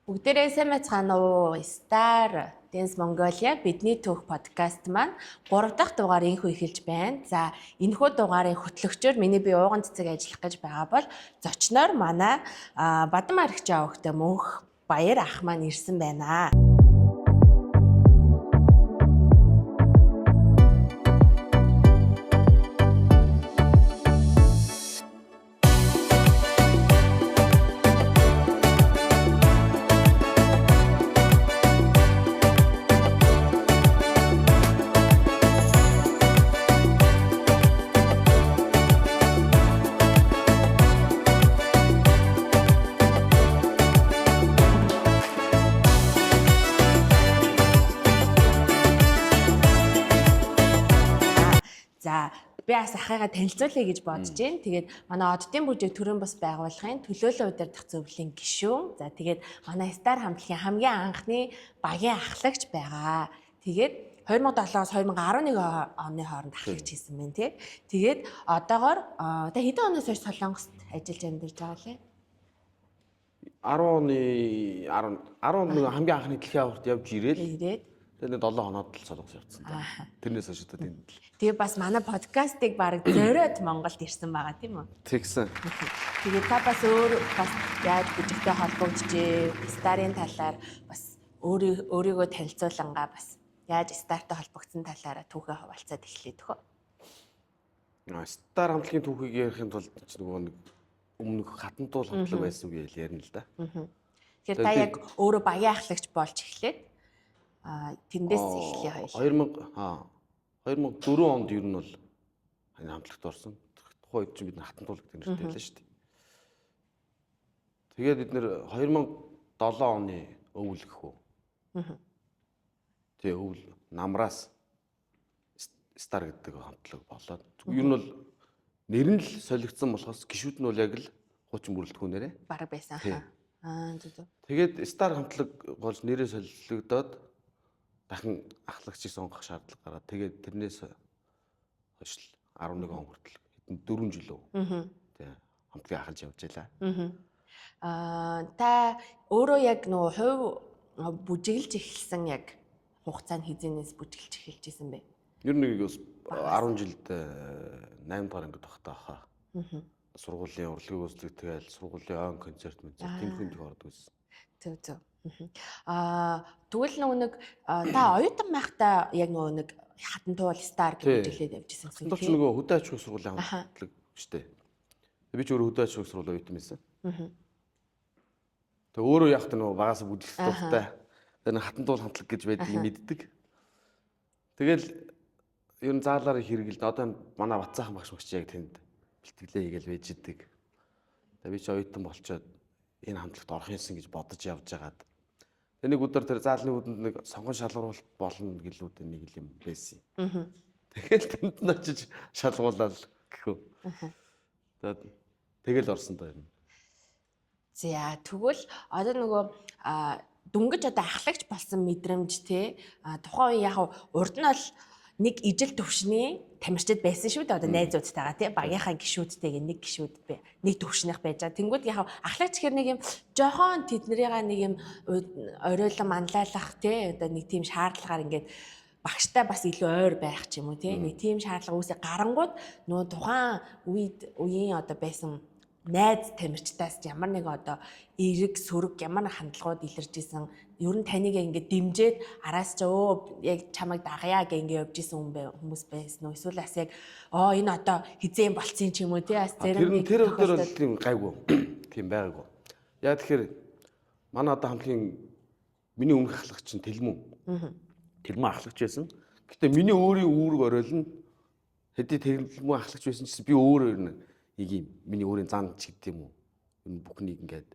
Бүгдээрээ сайн байцгаана уу? Star Dance Mongolia бидний түүх подкаст маань 3 дахь дугаар инхүү эхэлж байна. За, энэхүү дугаарын хөтлөгчөөр миний бие ууган цэцэг ажиллах гэж байгаа бол зочноор манай Бадам Аригч авахтай мөнх Баяр ах маань ирсэн байна. За би бас ахыгаа танилцуулъя гэж бодож байна. Тэгээд манай оддын бүжиг төрийн бас байгууллагын төлөөлөл удирдах зөвлөлийн гишүүн. За тэгээд манай Star хамтлагийн хамгийн анхны багийн ахлагч байгаа. Тэгээд 2007-оос 2011 оны хооронд ахлагч хийсэн байна тий. Тэгээд одоогоор тэгээд хэдэн оноос хойш Солонгост ажиллаж амьдарч байгаа лээ? 10 оны хамгийн анхны дэлхийн аварт явж ирээд тэгээд 7 хоноод л Солонгос явцсан. Тэрнээс хойш одоо тэнд. Тэгээ бас манай подкастыг баг зориод Монголд ирсэн байгаа тийм үү? Тэгсэн. Тэгээ та бас өөр бас яаж бүжигтэй холбогдчихээ, Star-ын талаар бас өөрийгөө танилцуулангаа бас яаж Star-тай холбогдсон талаараа түүхээ хуваалцаад эхлэе төхөө. Star хамтлагийн түүхийг ярихын тулд нөгөө нэг өмнөх хатантуул хамтлаг байсан үг ярина л да. Тэгэхээр та яг өөрөө багийн ахлагч болж эхлээд тэндээс эхлэе хоёул. 2004 онд ер нь бол энэ хамтлагт орсон. Тухайн үед чинь бид хатантуулаг гэдэг нэртэй байлаа шүү дээ. Тэгээд бид нэр 2007 оны өвөл гэхүү. Тэгээ өвөл намраас Star гэдэг хамтлаг болоод. Ер нь бол нэр нь л солигдсон болохоос гишүүд нь бол яг л хуучин бүрэлдэхүүн нэрээ бараг байсан. Зүг. Тэгээд Star хамтлаг болж нэрээ солигдоод дахин ахлагчийг сонгох шаардлага гараад тэгээд тэрнээс хойш 11 он хүртэл хэдэн 4 жил үү. Тэгээ хамтлагийг ахалж явж байлаа. Та өөрөө яг нөгөө хувь бүжиглж эхэлсэн яг хугацаанд хизэнээс бүжиглж эхэлж исэн бэ? Ер нь бас 10 жилд 8 дахь ангид багтаа хаа. Сургуулийн урлагийн үзлэг тэгэл сургуулийн он концерт тийм хүнд ордог байсан. Зөв. Тэгвэл нэг та оюутан байхдаа яг нэг хатантуул Star гэж бүжиглээд явж исэн юм. Тэр нөгөө хөдөө аж ахуйн сургуулийн хамтлаг шүү дээ. Би ч өөрөө хөдөө аж ахуйн сургуулийн оюутан байсан. Тэг өөрөө яг та нөгөө багаас бүжиглэх дуртай. Тэр хатантуул хамтлаг гэж байдгийг мэддэг. Тэгэл ер нь заалаар хэрэгэлд одоо манай Батцаахан багш магч яг тэнд бэлтгэлээ хийгээл байж идэг. Тэг би ч оюутан болчоод энэ хамтлагт орох юмсан гэж бодож явж байгаад нэг өдөр тэр заалны үүдэнд нэг сонгон шалгуулалт болно гэлүүд нэг юм байсан. Тэгэл тэнд нь очиж шалгуулаад гэхүү. Тэгэл орсон даа юм. За тэгвэл одоо нөгөө дүнгэж одоо ахлагч болсон мэдрэмж те тухайн үе яг урд нь бол нэг ижил төвшний тамирчид байсан шүү дээ. Одоо найзуудтайгаа тий багийнхаа гишүүдтэйгээ нэг гишүүд бэ. Нэг төвшнийх байж байгаа. Тэнгүүд яг ахлагч гэхэр нэг юм жохон тэднэрийгээ нэг юм оройлон манлайлах тий одоо нэг тийм шаардлагаар ингээд багштай бас илүү ойр байх ч юм уу тий нэг тийм шаардлага үүсээ гарангууд нөө тухайн үеийн одоо байсан найз тамирчтаас ямар нэг одоо эрэг сөрөг ямар нэг хандлагууд илэрж исэн ер нь таныг ингээд дэмжиж араас ч яг чамайг дагая гэх ингээд явж исэн хүмүүс байсан уу эсвэл бас яг энэ одоо хизээ болцсон ч юм уу тий бас зэрэг тэр өдөр бол тийм гайгүй тийм байгаагүй яа тэгэхээр манай одоо хамтлагийн миний өмнөх ахлагч чинь Тэлмэн ахлагч байсан. Гэтэ миний өөрийн үүрэг оройл нь хэдий Тэлмэн ахлагч байсан чинь би өөрөө нэг юм миний өөрийн зан ч гэдэг юм уу. Энэ бүхнийг ингээд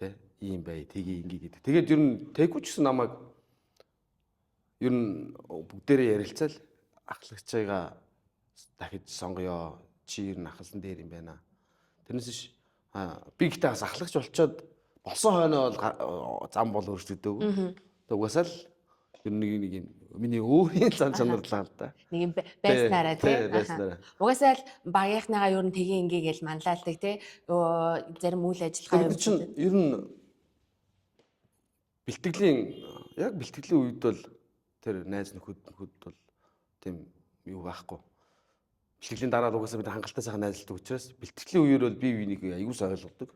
тэ ийм бай тгий ингээд. Тэгээд ер нь тэггүй ч гэсэн намайг ер нь бүгдээрээ ярилцаал ахлагчайгаа дахиж сонгоё. Чи ер нь ахалсан дээр юм байна. Тэрнээс би гэтээ бас ахлагч болчоод болсон хойноо бол зам бол өөрчлөгдөв. Тэгээд угаасаа л ер нь нэг юм миний өөрийн зан чанар л да. Нэг юм байснараа тий. Угаасаа л багийнхныгаа ер нь тгий ингээгээл манлайлдаг тий. Зарим үйл ажиллагаа юм чинь ер нь бэлтгэлийн үед бол тэр найз нөхөд бол тийм юу байхгүй. Бэлтгэлийн дараа л угаасаа бид хангалттай сайхан найзалдаг учраас бэлтгэлийн үеэр бол бие биенийг аягуулс ойлгодог,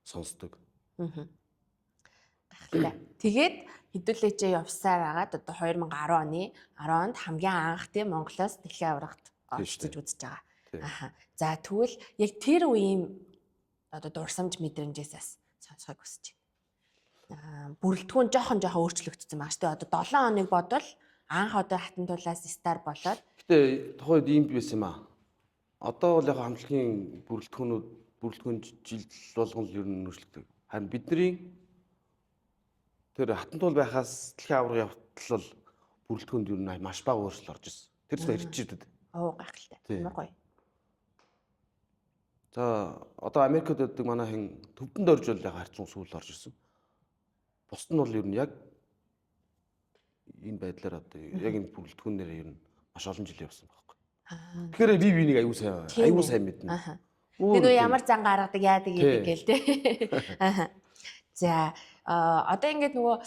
сонсдог. Гайхалтай. Тэгээд хэдүүлээч явсаар агаад одоо 2010 оны 10-нд хамгийн анх тийм Монголоос дэлхийн аврагт очиж үзэж байгаа. Аха. За тэгвэл яг тэр үеийн одоо дурсамж мэдрэмжээс сонсохыг хүсэж байна. Бүрэлдэхүүн жоохон өөрчлөгдсөн байгаа шүү дээ. Одоо 7 хоног бодвол анх одоо хатан тулаас стар болоод Гэтэ тухайд ийм байсан юм аа. Одоо бол яг хамтлагийн бүрэлдэхүүн жил болгон л ер нь өөрчлөгдөв. Харин бидний тэр хатан туул байхаас дэлхийн аврагын явтал бол бүрэлдэхүүнд ер нь маш бага өөрчлөлт орж ирсэн. Тэр зүйл ирчээдэг. гайхалтай. Ямар гоё. За одоо Америкт байдаг манай хин төвдөнд орж бол яг харьцан сүүл орж ирсэн. Бусд нь бол ер нь яг энэ байдлаар одоо яг энэ бүрэлдэхүүнээр ер нь маш олон жил явсан байхгүй. Тэгэхээр би бинийг аюу сайн мэднэ. Тэр ямар зан гаргадаг яадаг гэдэг гээл те. За одоо ингээд нөгөө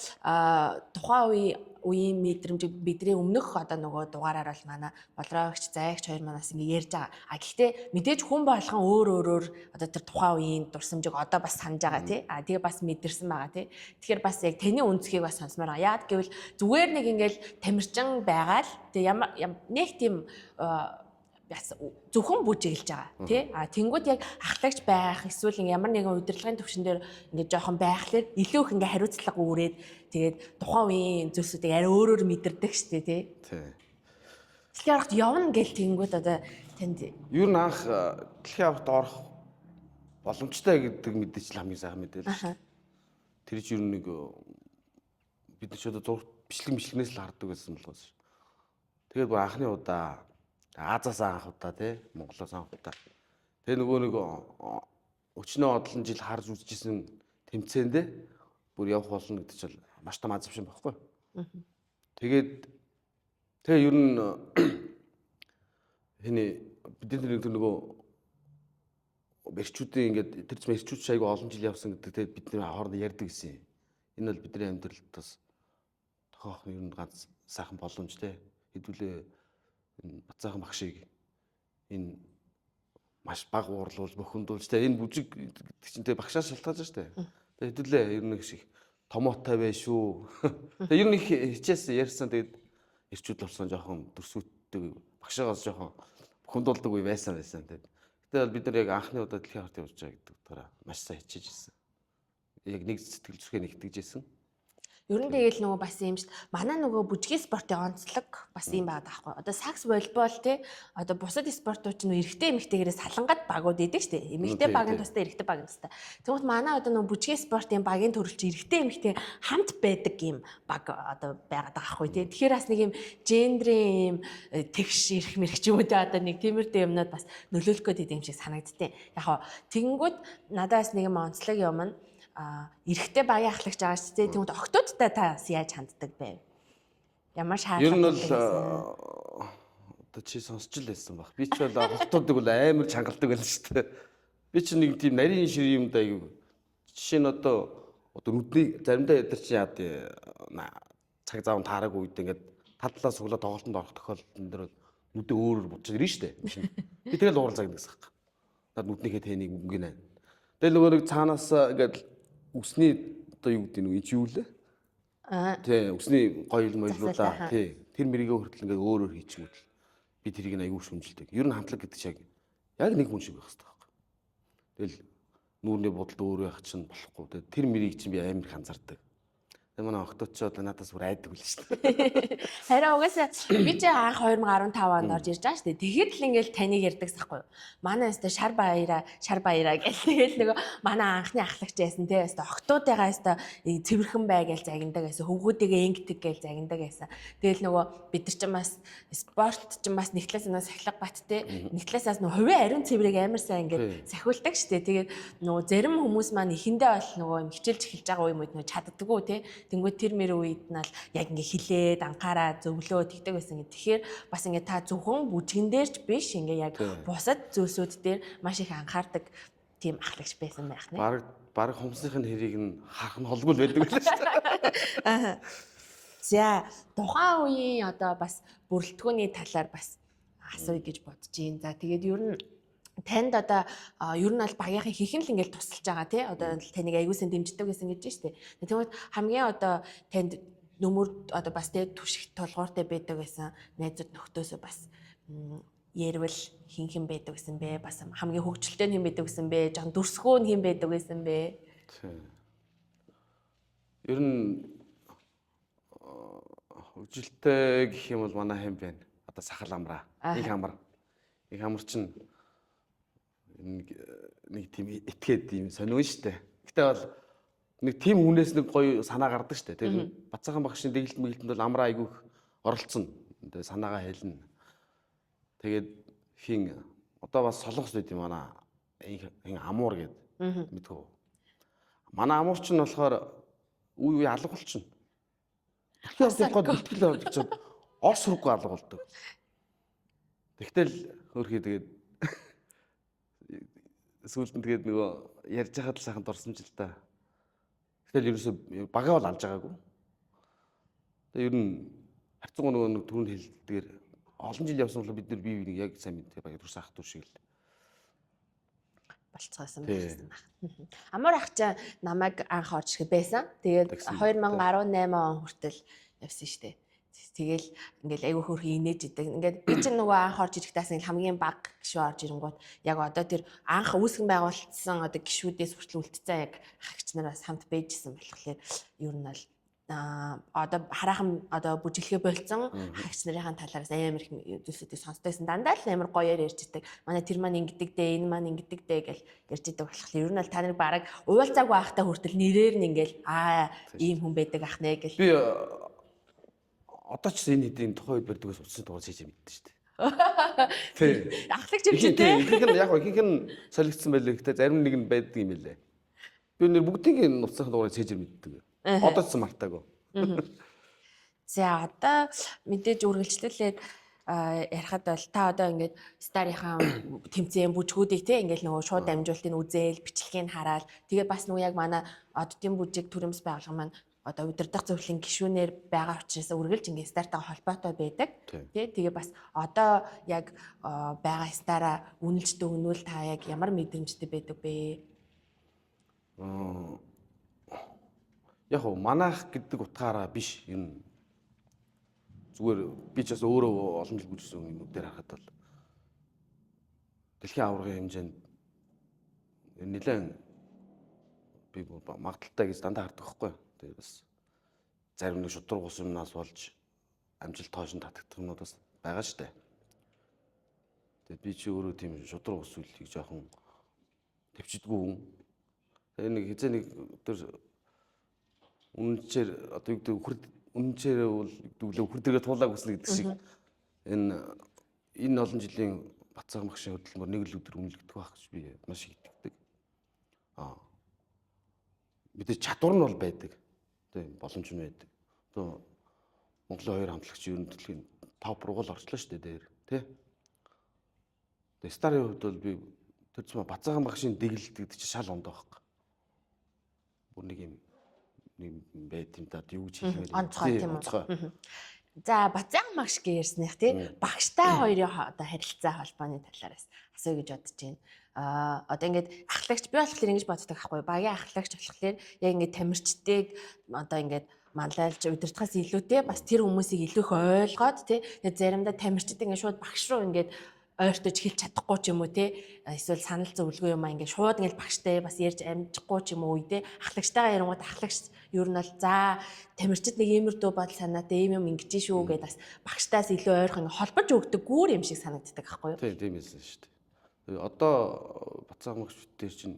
тухайн үеийн мэдрэмж бидний өмнөх одоо нөгөө дугаараар бол манай болроогч зайгч хоёр манаас ингээд ярьж байгаа. Гэхдээ мэдээж хүн болгон өөр одоо тэр тухайн үеийн дурсамжийг одоо бас санаж байгаа тий. Тэгээ бас мэдэрсэн байгаа тий. Тэгэхээр бас яг таны үнцгийг бас сонсомоор байгаа. Яад гэвэл зүгээр нэг ингээд тамирчин байгаа л тэгээ ямар нэг тийм бас зөвхөн бүжиглж байгаа тий. Тэнгүүд яг ахлагч байх эсвэл ямар нэгэн удирдлагын төвшин дээр ингээд жоохон байхлаар илүү их ингээд хариуцлага үүрээд тэгээд тухайн үеийн зүйлсүүдийг арай өөрөөр мэдэрдэг штэ тий. Дэлхийн аврагт явна гэл тэнгүүд одоо танд ер нь анх дэлхийн аврагт орох боломжтой гэдэг мэдээч л хамгийн сайхан мэдээлэл шүү дээ. Тэр чинь ер нь нэг бид нар ч одоо зураг бичлэгнээс л хардаг байсан болохоос. Тэгээд бүр анхны удаа Азаас анх удаа тий Монголоос анх удаа. Тэгээ нөгөө нэг өчнөө одлон жил харж үзчихсэн тэмцээндээ бүр явах болно гэдэг чинь маш том азавшин байхгүй. Тэгээ ер нь бидний тэр нөгөө эрчүүдийн ингээд тэр ч эрчүүд шайгу олон жил явсан гэдэг тэгээд бидний хоорондоо ярьдаг гэсэн. Энэ бол бидний амьдралд бас тохиох ер нь ганц сайхан боломж тий. Хэдүүлээ Бацаахан багшийг энэ маш бага уурлуул бөхөндүүлж тэ энэ бүжиг гэдэг чинь тэ багшаас шалтгаалж штэ. Тэгээ хэдүүлээ ер нь их шиг томоотой бай шүү. Тэгээ ер нь их хичээс ярьсан тэгээд ирчүүд болсон жоохон дүрсүүдтэй багшаагаас жоохон бөхөндүүлдэг үе байсан. Тэгээд гэтэл бид нар яг анхны удаа дэлхийн аврагт явж байгаа гэдэг утгаараа маш сайн хичээж ирсэн. Яг нэг сэтгэл зүрхээ нэгтгэж ирсэн. Ер нь тэгэл нөгөө бас юм шүү дээ. Манай нөгөө бүжгийн спортын онцлог бас юм байгаа даахгүй. Одоо сакс волейбол те одоо бусад спортууд ч нөгөө эрэгтэй эмэгтэйгээрээ салангат багууд идэг шүү дээ. Эмэгтэй багийн тустай эрэгтэй багийн тустай. Тэгвэл манай одоо нөгөө бүжгийн спортын багийн төрөлч эрэгтэй эмэгтэй хамт байдаг юм баг одоо байгаа даахгүй те. Тэгэхээр бас нэг юм гендрийн юм тэгш ирэх мэрэг ч юм уу те одоо нэг тиймэрхүү юмнууд бас нөлөөлөх гээд идэм шиг санагдтыг. Яг хаа тэгэнгүүт надаас нэг юм онцлог юм нь эрэхтэй багийн ахлагч байгаа ч тийм тэгмэд октоодтай та яаж ханддаг бэ? Ямар шаардлага ер нь бол одоо чи сонсч л байсан баг. Би ч бол октоодыг бол амар чангалдаг байлаа шүү дээ. Би ч нэг тийм нарийн шир юм да аюу. Жишээ нь одоо нүдний заримдаа ядар чи яад цаг заавн таараагүй үед ингээд тадлаа суглаа тоглолтод орох тохиолдолд энэ бол нүдээ өөрөөр будчих ирнэ шүү дээ. Би тэгэл уурал загнах гэсэн хэрэг. Над нүднийхээ тэнийг өнгөнэ. Тэгэл нөгөө нэг цаанаас ингээд үсний одоо юу гэдэг нь юу лээ? Тий, үсний гоёл моёлуулаа. Тий. Тэр мэрийгээ хүртэл ингээд өөрөөр хийчихвэл би тэрийг нь аягүй шүмжилдэг. Ер нь хамтлаг гэдэг шиг яг нэг хүн шиг байх хэрэгтэй байхгүй. Тэгэл нүүрний бодолд өөр байх чинь болохгүй. Тэр мэрийг чинь би амар их анзаардаг. Тэгээ манай октод ч одоо надаас бүр айдаг үл шүү дээ. Харин угаасаа би ч анх 2015 онд орж ирж байгаа шүү дээ. Тэгэхэд л ингээл таныг ярьдаг сахгүй юу? Манай өстө шар баяраа гэл тэгэл нөгөө манай анхны ахлагч байсан те өстө октодыгаа өстө цэвэрхэн бай гэл загиндаг байсан. Хөвгүүдийгээ ингэдэг гэл загиндаг байсан. Тэгэл нөгөө бид нар ч бас спорт ч бас нэг талаас нь сахилга бат те. Нэг талаас нөгөө хувийн ариун цэврийг амар сайн ингээд сахиулдаг шүү дээ. Тэгээд нөгөө зарим хүмүүс маань ихэндээ бол нөгөө хичээлж эхэлж байгаа үе мод нөгөө чаддаггүй те. Тэнгүүд тэр мэр үед нь л яг ингээ хилээд анхаараа зөвлөө тэгдэг байсан. Тэгэхээр бас ингээ та зөвхөн бүжгэн дээр ч биш ингээ яг бусад зүйлсүүд дээр маш их анхаардаг тийм ахлагч байсан байх нэ. Бараг хумсныхын хэрийг нь харах нь холгүй л байдаг байлаа шүү дээ. За тухайн үеийн одоо бас бүрэлдэхүүний талаар бас асууя гэж бодож байна. За тэгээд ер нь танд одоо ер нь бол багийнхаа хийхэн л ингээл тусалж байгаа тий. Одоо таныг аягуулсан дэмждэг гэсэн гэж байна шүү дээ. Тэгмээд хамгийн одоо танд нөмөр одоо бас тий түшигт толгоортой байдаг гэсэн найзууд нөхдөөсөө бас ярил хин байдаг гэсэн бэ? Бас хамгийн хөвгчлөлтэй хин байдаг гэсэн бэ? Жан дүрсгөө хин байдаг гэсэн бэ? Ер нь хөвгчлөлтэй гэх юм бол манай хэм байна. Одоо сахал амраа. Их амар чинь нэг тийм этгээд юм сонио штэ. Гэтэ бол нэг тийм хүнээс нэг гоё санаа гардаг штэ. Тэгээд Бацаахан багшийн дэглэлт мэглэлтэнд бол амраа айгүйх оролцсон. Тэгээд санаагаа хэлнэ. Тэгээд хин одоо бас солонгос байд юм манай хин амуур гэд мэдгүй. Манай амуур чинь болохоор үе алга болчихно. Тэгэхээр гол ихтгэл орчиход орс хүрхгүй алга болдог. Тэгтэл хөрхий тэгээд сүүлд нь тэгээд нөгөө ярьж байхад л сайхан дурсамж л та. Тэгтэл ерөөсөө багаа бол алж байгаагүй. Тэгээд ер нь харцангуй нөгөө түрүүнд хэлдгээр олон жил явсан бол бид нар бие биенийг яг сайн мэдээ баг төрс ах түр шиг л болцгоосон байсан баг. Амар ах чаа намайг анх орж ирэхэд байсан. Тэгээд 2018 он хүртэл явсан шүү дээ. Тэгэл ингээл айгүй хөөрхөн инээж идэг. Ингээд би чинь нөгөө анх орж ирэхдээс ингээл хамгийн бага гişүү орж ирэнгүүт яг одоо тэр анх үүсгэн байгуулсан одоо гişүүдээс хүртэл үлдсэн яг хагч нараас хамт байжсэн болохоор ер нь бол одоо хараахан одоо бүжиглэхэ болцсон хагч нарын талаараас амар их зүйлсүүдийг сонсдогсэн. Дандаа л амар гоёор ярьж идэг. Манай тэр маань ингэдэг дээ, энэ маань ингэдэг дээ гэж ярьж идэг болохоор ер нь бол та нарыг бараг уулзаагүй байхдаа хүртэл нэрээр нь ингээл ийм хүн байдаг ах нэ гэж. Би одоо ч энэ хэдийн тухайн үед бэрдгээс утасны дугаар хийж мэддэн шүү дээ. Тий. Ахлагч юм тий. Ихэнх нь яг ихэнх нь солигдсон байлээ. Гэхдээ зарим нэг нь байдаг юм лээ. Би нэр бүгдийн утасны дугаарыг хийж мэддэг. Одоо ч мартаагүй. За одоо мэдээж үргэлжлүүлээд ярихад бол та одоо ингээд старийнхаа тэмцээн бүжгүүдийг те ингээд нөгөө шууд дамжуултын үзэл бичлэгийг хараад тэгээд бас нөгөө яг манай оддын бүжиг төрөмс байгуулгын маань одоо удирдах зөвлөлийн гишүүнээр байгаа учраас үргэлж ингээд стартаа холбоотой байдаг тий тэгээ бас одоо яг байгаа стараа үнэлж дүгнүүл та яг ямар мэдрэмжтэй байдаг бэ? Яг уу манайх гэдэг утгаараа биш юм. Зүгээр би ч бас өөрөө олон жил бүжигсэн юмнуудээр харахад бол дэлхийн аваргын хэмжээнд нэлээд би магадaltaй гэж дандаа хардаг байхгүй. Тэгээд бас зарим нэг шудраг ус юмнаас болж амжилт тоошин татагдах юмнууд бас байгаа штэ. Тэгээд би чи өөрөө тийм шудраг ус үлийг жоохон төвчдгүү хүн. Тэгээд нэг хизээ нэг тэр үнэнчээр одоо юу гэдэг үнэнчээр бол үхэр дээрээ туулаа хүснэ гэдэг шиг энэ олон жилийн Бацаахан багшийн хөдөлмөр нэг л өдөр үнэлэгдэх байх гэж би маш их итгэдэг. Мэдээ чадвар нь бол байдаг. Тийм боломж нь байдаг. Одоо Монголын хоёр хамтлагч ер нь төлөхийн 5 руугал орчлоо шүү дээ дээр тий. Тэгээ старын хувьд бол би тэр зам Бацаахан багшийн дэглэлт гэдэг чинь шал ондоо байхгүй. Бүр нэг юм байт юм даа юу гэж хэлэх вэ? Онцгой тийм үү. За Бацаахан багш гэж ярьсных тий багштай хоёрын одоо харилцаа холбооны талаараас асууя гэж бодож байна. Одоо ингээд ахлагч би болохоор ингэж боддог байхгүй багийн ахлагч болохоор яг ингээд тамирчдыг одоо ингээд манлайлж удирдахаас илүүтэй бас тэр хүмүүсийг илүү их ойлгоод тий заримдаа тамирчид ингээд шууд багш руу ингээд ойртож хэлж чадахгүй ч юм уу те эсвэл санал зөвлөгөө юм аа ингээд шууд ингээд багштай бас ярьж амжихгүй ч юм уу те ахлагчтайгаа ярангууд ахлагч ер нь бол за тамирчид нэг иймэр дүү бодол санаатай ийм юм ингэж шүү гэдээ бас багштаас илүү ойрхон холбож өгдөг гүүр юм шиг санагддаг байхгүй юу? Тийм байсан шүү дээ. Одоо Бацаахан багш бүтээр чинь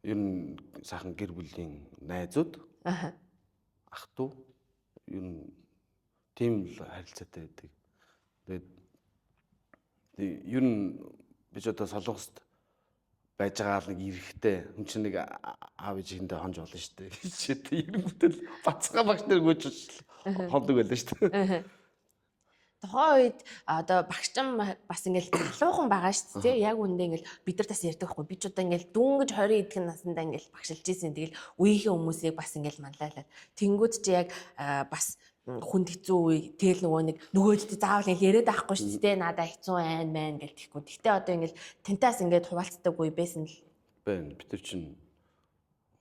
ер нь сайхан гэр бүлийн найзууд ах トゥ ер нь тийм л харилцаатай байдаг. Тэгээд ер нь би ч одоо Солонгост байж байгаа л нэг ирэхтэй хүн чинь нэг аав ээжиндээ хонж болно шүү дээ. Чи ер нь бүтэл Бацаахан багш нар гүйж хондог байлаа шүү дээ. тухайн үед одоо багш нар бас ингээл халуухан байгаа шүү дээ. Яг үндэ ингээл бид нар бас ярьдаг байхгүй. Би ч одоо ингээл дөнгөж 20 эдгэн насндаа ингээл багшилж ийсэн. Тэгэл үеийнхээ хүмүүсийг бас ингээл манлайлаад. Тэнгүүд чи яг бас хүнд хэцүү үе тэгэл нөгөөдөлд заавал ингээл яриад байхгүй шүү дээ. Надаа хэцүү байна гэл тэгэхгүй. Гэхдээ одоо ингээл тантаас ингээд хуваалцдаг үе байсан л байна. Бид нар чинь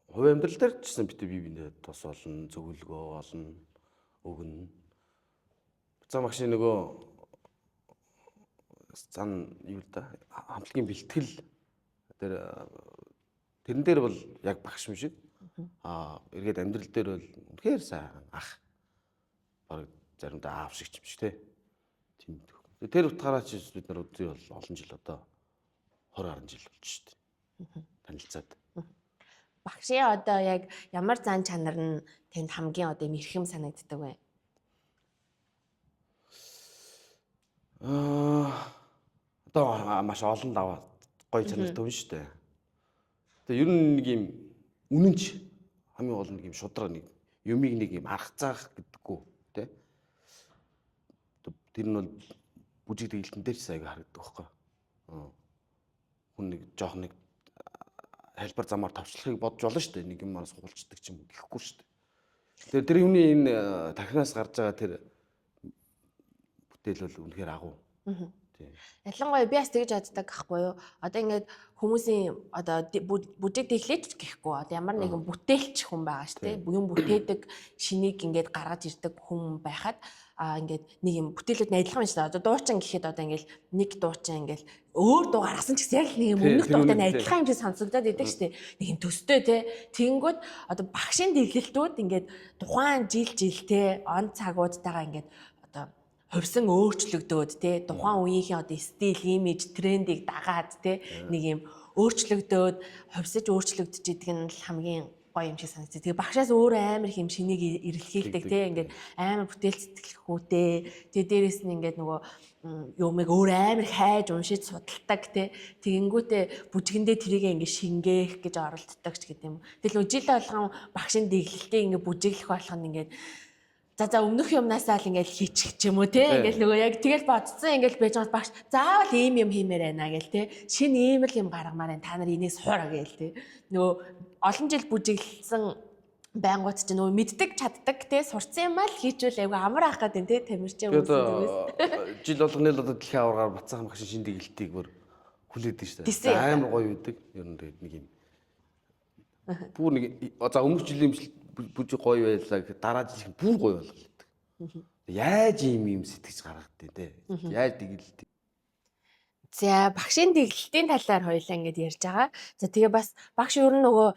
хувь амьдрал дээр ч гэсэн бид бие биендээ тос олон зөвлөгөө олон өгнө. За магшийн нөгөө зан юу л да хамтлагийн бэлтгэл дээр тэрэн дээр бол яг багш юм шиг эргээд амьдрал дээр бол үнэхээр сайхан ах баг заримдаа аав шиг ч юм шиг тийм тэр утгаараа ч бид нар үгүй бол олон жил одоо 20 жил болж шүү дээ танилцаад багшийн одоо яг ямар зан чанар нь танд хамгийн одоо мэрхэм санагддаг вэ? Одоо маш олон даваа гоё чанартай хүн шүү дээ. Тэгээ ер нь нэг юм үнэнч хамгийн гол нэг юм шудраг нэг юмыг нэг юм арга заах гэдэггүй тий. Тэр нь бол бүжиг тэгэлтэн дээр ч сайг харагддаг байхгүй. Хүн нэг жоох нэг хэлбэр замаар товчлохыг бодж болно шүү дээ. Нэг юм манаас хуулцдаг ч юм уу гэхгүй шүү дээ. Тэр хүний энэ тархинаас гарч байгаа тэр бүтээл бол үнэхээр агуу. Ялангуяа би бас тэгж боддог байхгүй юу? Одоо ингээд хүмүүсийн одоо бүжиг тэглэж гэхгүй одоо ямар нэгэн бүтээлч хүн байгаа шүү дээ. Юм бүтээдэг шинийг ингээд гаргаж ирдэг хүн байхад ингээд нэг юм бүтээлүүд нь адилхан байна шүү дээ. Одоо дуучин гэхэд одоо ингээд нэг дуучин ингээд өөр дуу гаргасан ч гэсэн яг нэг юм өмнөх дуутай адилхан хэмжээ сонсогдоод идэг шүү дээ. Нэг юм төстэй те. Тэнгүүд одоо багшийн дэглэлтүүд ингээд тухайн жилтэй он цагуудтайгаа ингээд одоо хувьсан өөрчлөгдөөд те тухайн үеийнхээ одоо стил, имиж, трендийг дагаад те нэг юм өөрчлөгдөөд хувьсаж өөрчлөгдөж идэг нь хамгийн гоё юм шиг санагдчих. Тэгээ багшаас өөрөө амар их юм шинийг эрэлхийлдэг те ингээд амар бүтээл сэтгэлхүйтэй. Тэгээ дээрэс нь ингээд нөгөө юмыг өөр амар хайж уншиж судалдаг те. Тэгэнгүүтээ бүжгэндээ тэрийг ингээд шингээх гэж оролддог ч гэдэг юм. Тэгэл нөгөө жил болгон багшийн дэглэлтийг ингээд бүжиглэх болох нь ингээд за өмнөх юмнасаа л ингээл хийчих ч юм уу те ингээл нөгөө яг тэгэл бодсон ингээл байж байгаа багш заавал ийм юм хиймээр байна гэл те шинэ ийм л юм гаргамаар байна та нар энэс хуураа гээл те нөгөө олон жил бүжиглсэн байнгут ч нөгөө мэддэг чаддаг те сурцсан юм аа л хийжүүл айгу амар ах гэдэг те тамирчин хүмүүс жил болгоны л одоо дэлхийн аваргаар бацаахан багш шинэ дэглэлтийг бүр хүлээдэг шүү дээ амар гоё үүдэг ер нь нэг юм бүр нэг за өмнөх жилийн бүжиг гоё байлаа гэхэд дараа жил бүр гоё болголдог. Яаж ийм сэтгэж гаргадیں۔ Тэ. Яаж дэглэлдэг. За багшийн дэглэлтийн талаар хоёлаа ингэж ярьж байгаа. За тэгээ бас багш ер нь нөгөө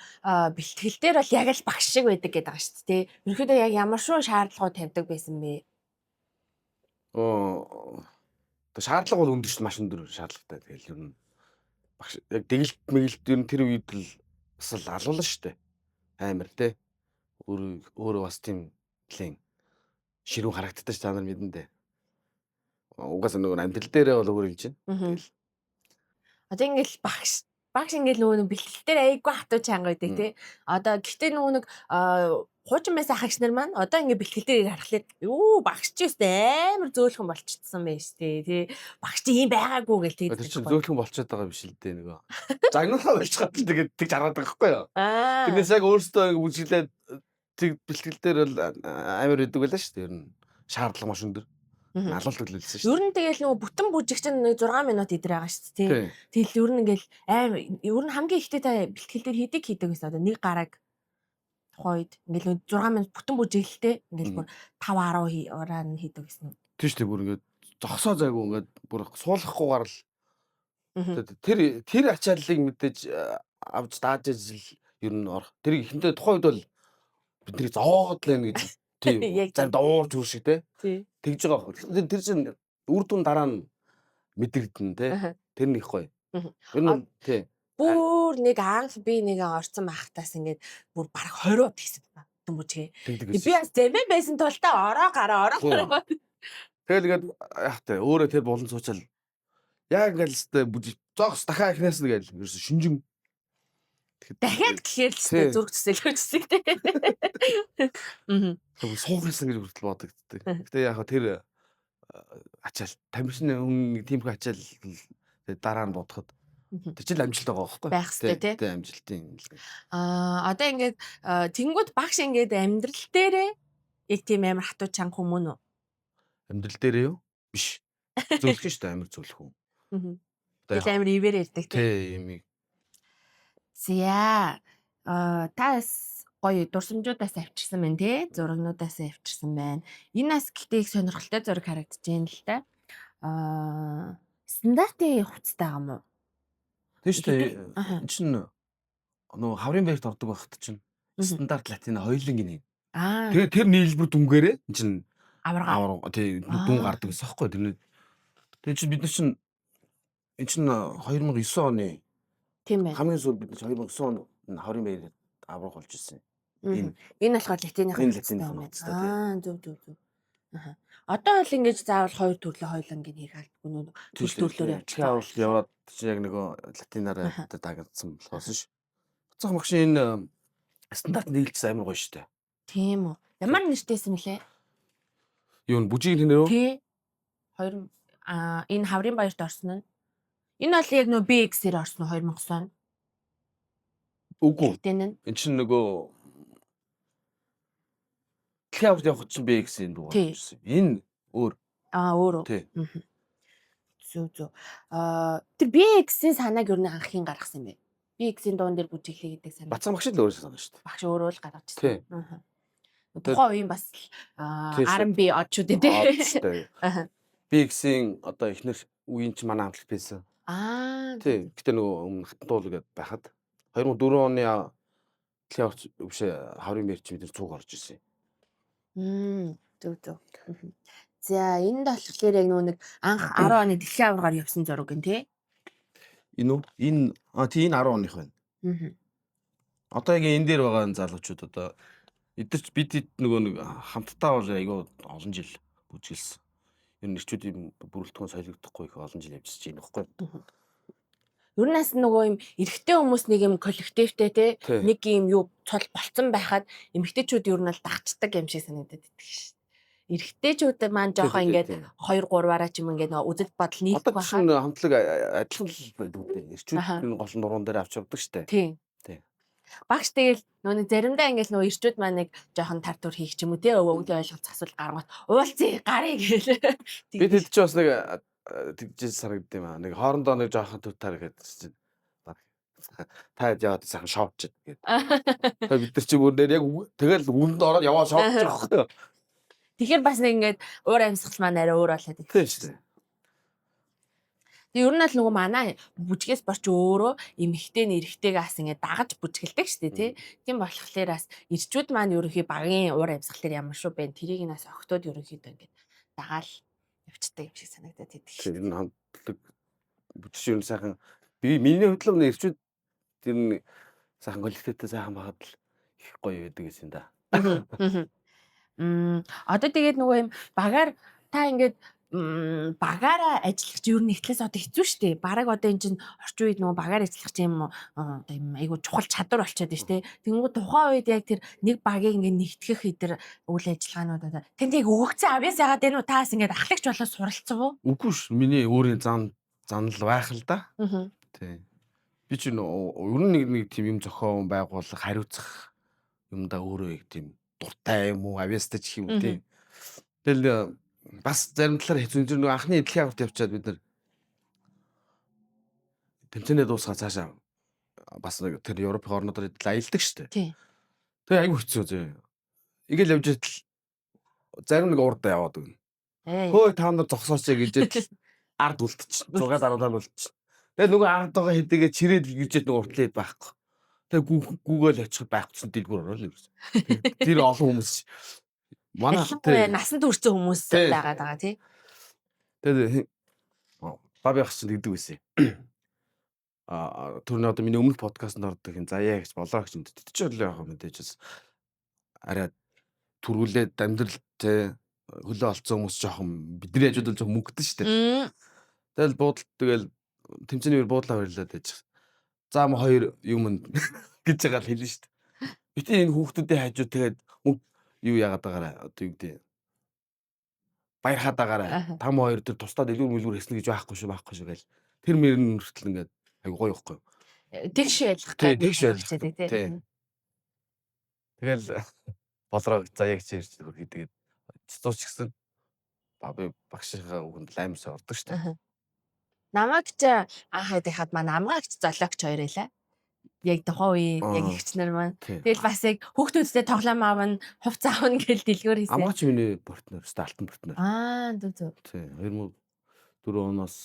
бэлтгэл дээр бол яг л багш шиг байдаг гэдэг байгаа шүү дээ. Ерөнхийдөө яг ямар шоу шаардлагууд тавьдаг байсан бэ? Шаардлага бол өндөр шүү дээ, маш өндөр шаардлагатай. Тэгэл ер нь багш яг дэглэлт ер нь тэр үед л бас л алуулна шүү дээ. Амар те. Өөрөө бас тийм лэн ширүүн харагддаг ч та нар мэдэн дээ. Угаасаа нөгөө амьдрал дээрээ бол өөр юм чинь. Одоо ингээл багш ингээл нөгөө бэлтгэл дээр айгүй хатуу чанга байдаг тий. Одоо гэхдээ нөгөө нэг хуучин байсан хагч нар маань одоо ингээ бэлтгэл дээр харахад юу багш ч өстэй амар зөөлхөн болчихсон байж тээ тий. Багш чи ийм байгаагүй гэл тэгээд тэр чинь зөөлхөн болчиход байгаа биш л дээ нөгөө. Загнуулаа болчиход л тэгээд тэгж хараад байгаа байхгүй юу. Тэрнээс яг өөртөө ингээ бүжиглээд тэг бэлтгэл дээр бол амар өгдөг байлаа шүү дээ. Ер нь шаардлага маш өндөр. Алуулдаг л хэлсэн шүү дээ. Ер нь тэгэл нөгөө бүтэн бүжигч нь 6 минут идэр байгаа шүү дээ. Тэгэл ер нь ингээл ер нь хамгийн ихтэй та бэлтгэл дээр хийдэг гэсэн одоо нэг гараг тухайд ингээл 6 минут бүтэн бүжиглэлтэй ингээл бүр 5-10 ураа нь хийдэг гэсэн юм. Тийм шүү дээ. Бүр ингээд зогсоо зайгүй ингээд бүр суулгахгүйгээр л тэр ачааллыг мэдээж авч дааж ижил ер нь орох. Тэр ихэнтэй тухайд бол бидний зоогод л байна гэж тийм зам дуурж үр шиг те тэгж байгаа байхгүй. Тэр чинь үр дүн дараа нь мэдэрдэн те тэр нэг гоё. Ер нь тий. Бүр нэг анх би нэг орцсон байхтаас ингээд бүр бараг 20 удаа хийсэн байна. Дүмбүжгээ. Би бас зэмбэ байсан тултаа ороо гараа. Тэгэл ингээд яах вэ? Өөрөө тэр болон суучаал яг ингээд л бүжиг зогс дахиад ихнээс нэг л ерөөсө шинжин дахиад гэхээр л зүрх төсөөлөж те. Суугасан гэж хүртэл бодогддаг. Гэтэ яг тэр ачаал тамирчны хүн тийм их ачаал дараа нь бодоход тэр чинь амжилт байгаа байхгүй байх хэрэгтэй тий. тий амжилтын Одоо ингээд тэнгууд багш ингээд амьдрал дээрээ яг тийм амар хатуу чанга хүмүүн үү? амьдрал дээрээ юу биш зөвлөх нь шүү дээ амар зөвлөх хүн Тэгэл амар ивэр ярьдаг тий. тий юм Зя тас гоё дурсамжуудаас авчирсан байна тий. Зурагнуудаас авчирсан байна. Энэ нас гэхдээ их сонирхолтой зураг харагдаж байна л та. Стандартын хувцастай юм уу? тийм шүү дээ энэ чинь нөгөө хаврын баярт ордог байхад чинь стандарт латина хоёулангийн нэг тэгээ тэр нийлбэр дүнгээрээ энэ чинь авраг тий дүн гардаг гэсэн хэвхэв тэр тэгээ чинь бид нар чинь энэ чинь 2009 оны тийм байна. хамгийн сүүлд бид нар 2009 он хаврын баярт авраг болж ирсэн Энэ болохоор латиныхын хувцастай юм байна. Зөв. Одоо бол ингэж заавал хоёр төрлөө хоёулангийн хийх албагүй нөө төрлөөр явж яваад чи яг нөгөө латинаараа дагагдсан болохоос ш. Буцах магшин энэ стандарт нийлжсэн амар гоё штэ. Тийм үү. Ямар нэртэйсэн мөлий? Юу бүжиг тэнэр үү? Тий. Хоёр энэ хаврын баярт орсон нь. Энэ бол яг нөө BX-ээр орсон 2009 он. Үгүй. Тэнэн. Энд чинь нөгөө Клауд явах чинь BX-ийн дуу болсон. Энэ өөр. Өөр үү? Тий. Зөв. Тэр BX-ийн санааг юу нэг анхын гаргасан юм бэ? BX-ийн дуун дээр бүжиглээ гэдэг санаа. Бацаа багш л өөрөөсөө санаа шүү дээ. Багш өөрөө л гаргаж ирсэн. Тухайн үеийн бас R&B одчууд дээ. BX-ийн одоо эхнэр үеийн чи манай хамтлаг байсан. Тий. Гэтэ нөгөө өмнө хатан дуул гэдээ байхад 2004 оны Клауд биш хаврын баяр чи бид нар цуг орж ирсэн. Зөв. За энд болохоор яг нэг анх 10 оны дэлхийн аваргаар явсан зураг гэн тий. Энэ үү? Энэ тий энэ 10 оных байна. Одоо яг энэ дээр байгаа залуучууд одоо эдгэрч бид нөгөө нэг хамтдаа бол айгүй олон жил бүжгэлсэн. Ер нь ирчүүдийн бүрэлдэхүүн солигдохгүй их олон жил явжиж байна байхгүй. Ер нь бас нөгөө юм эрэгтэй хүмүүс нэг юм коллективтэй те нэг юм юу цол болцсон байхад эмэгтэйчүүд ер нь бол дагчдаг юм шиг санагдаад идэг шээ. Эрэгтэйчүүд маань жоохон ингээд 2-3-аараа ч юм ингээд нөгөө үзэл бодол нийлдэг байхад. Одоо чинь хамтлаг адилхан л байдаг үү? Ирчүүд гол нуруунд дээр авч явдаг штэ. Тий. Багш тэгэл нөгөө заримдаа ингээд нөгөө ирчүүд маань нэг жоохон тар тур хийх ч юм уу те өвөглөө ойлголт асуул гаргамт уулзъя гарыг гээл. Бид хэд ч бас нэг тэгж санагдд юм аа. Нэг хоорондоо нэг жоохон тутаар гэдэг чинь таад яваад сайхан шоуч гэдэг. Тэгээ бид нар чи бүр яг тэгэл үнэнд ороод яваа шоуч байхгүй юу? Тэгэхээр бас нэг ингээд уур амьсгал маань арай өөр болоод идэв шүү дээ. Тэг ер нь л нөгөө манай бүжгээс борч өөрөө эмэгтэй нэрхтэйгээс ингээд дагаж бүжгэлдэг шүү дээ тий. Тийм болохоор бас ирчүүд маань ерөнхий багийн уур амьсгалаар ямар шүү бэ? Тэрийг нас огтод ерөнхийдөө ингээд дагаал явцдаг юм шиг санагдаад идэв. Тэр нь хамтлаг бүжиж ер нь сайхан миний хувьд л ирчүүд тэр нь сайхан коллективтэй сайхан байхад л их гоё байдаг гэсэн да. Одоо тэгээд нөгөө юм багаар та ингээд багаараа ажиллах чи ер нь ихлээс одоо хэцүү шүү дээ. Бараг одоо эн чинь орчин үед нөгөө багаар ажиллах чи юм одоо юм айгу чухал чадвар болчиход байна шүү дээ. Тэнгүү тухайн үед яг тэр нэг багийг ингээд нэгтгэх идэр үйл ажиллагаанууд одоо тэнд яг өгөгцэн авьяас яагаад энэ таас ингээд ахлагч болоод суралцсан уу? Үгүй ш. Миний өөрийн занал байх л да. Тий. Би ч ер нь нэг тийм юм зохион байгуулах, хариуцах юмдаа өөрөө их тийм дуртай юм уу, авьяастай ч юм уу тийм. Тэгэл бас зарим талаар хэцүү нэг анхны эдлхийн аварт явчаад бид нар тэмцэнэ дуусгаа цаашаа бас нэг тэр Европын орнуудаар аялдаг штэ. Тий. Тэгээ айгу хэцүү зөө. Ингээл явж идэл зарим нэг урд яваад өгнө. Хөөе та нар зогсооч гэж идэл ард үлдчих. 6 дараалал үлдчих. Тэгээ нөгөө ард байгаа хэдийгээ чирээд гэржээд нөгөө уртлээд байхгүй. Тэгээ гүүгээл очих байхгүй дэлгүүр ороо л ерөөс. Тэр олон хүмүүс манай насанд хүрсэн хүмүүс байгаа тий. Тэгээд баби ах чинь гэдэг байсан. Түрний одоо миний өмнөх подкастт ордог юм заяа гэж болоо гэж мэддэг ч болоо яах мэдээж бас арай түрүүлээд амьдрал те хөлөө олцсон хүмүүс жоохон бидний хажууд л жоохон мөнгөдөн шүү дээ. Тэгэл буудалт тэгэл тэмцээний буудлаа барилаад байж. За ам хоёр юм гэж байгаа л хэлнэ шүү дээ. Битээ энэ хүүхдүүдийн хажууд тэгээд юу яагаад байгаараа одоо юу гэдэг баярхаад байгаарай. Там хоёр дээр тусдаа дэлгүүр мэлгүүр хийснэ гэж байхгүй шүү гэл. Тэр мөрөн хүртэл ингээд айгу гоё ихгүй. Тэгш байлах Тий, гэдэг тэгш юм байлах хичээдэг гэдэг, тий. тий. Тэгэл болроо заяаг чирж тэгээд цуцууч гисэн би багшийнхаа үгэнд амар сайн ордог шүү дээ. Намайг ч анх яхад маань амгаагч золиогч хоёр байлаа. Яг тухайн үеийн яг ихч нар маань. Тэгэл бас яг хүүхдүүдтэй тоглоом аавна, хувц аавна гэл дэлгүүр хийсэн. Амгаач миний партнер, алтан партнер. Зүг. Тий, 2004 оноос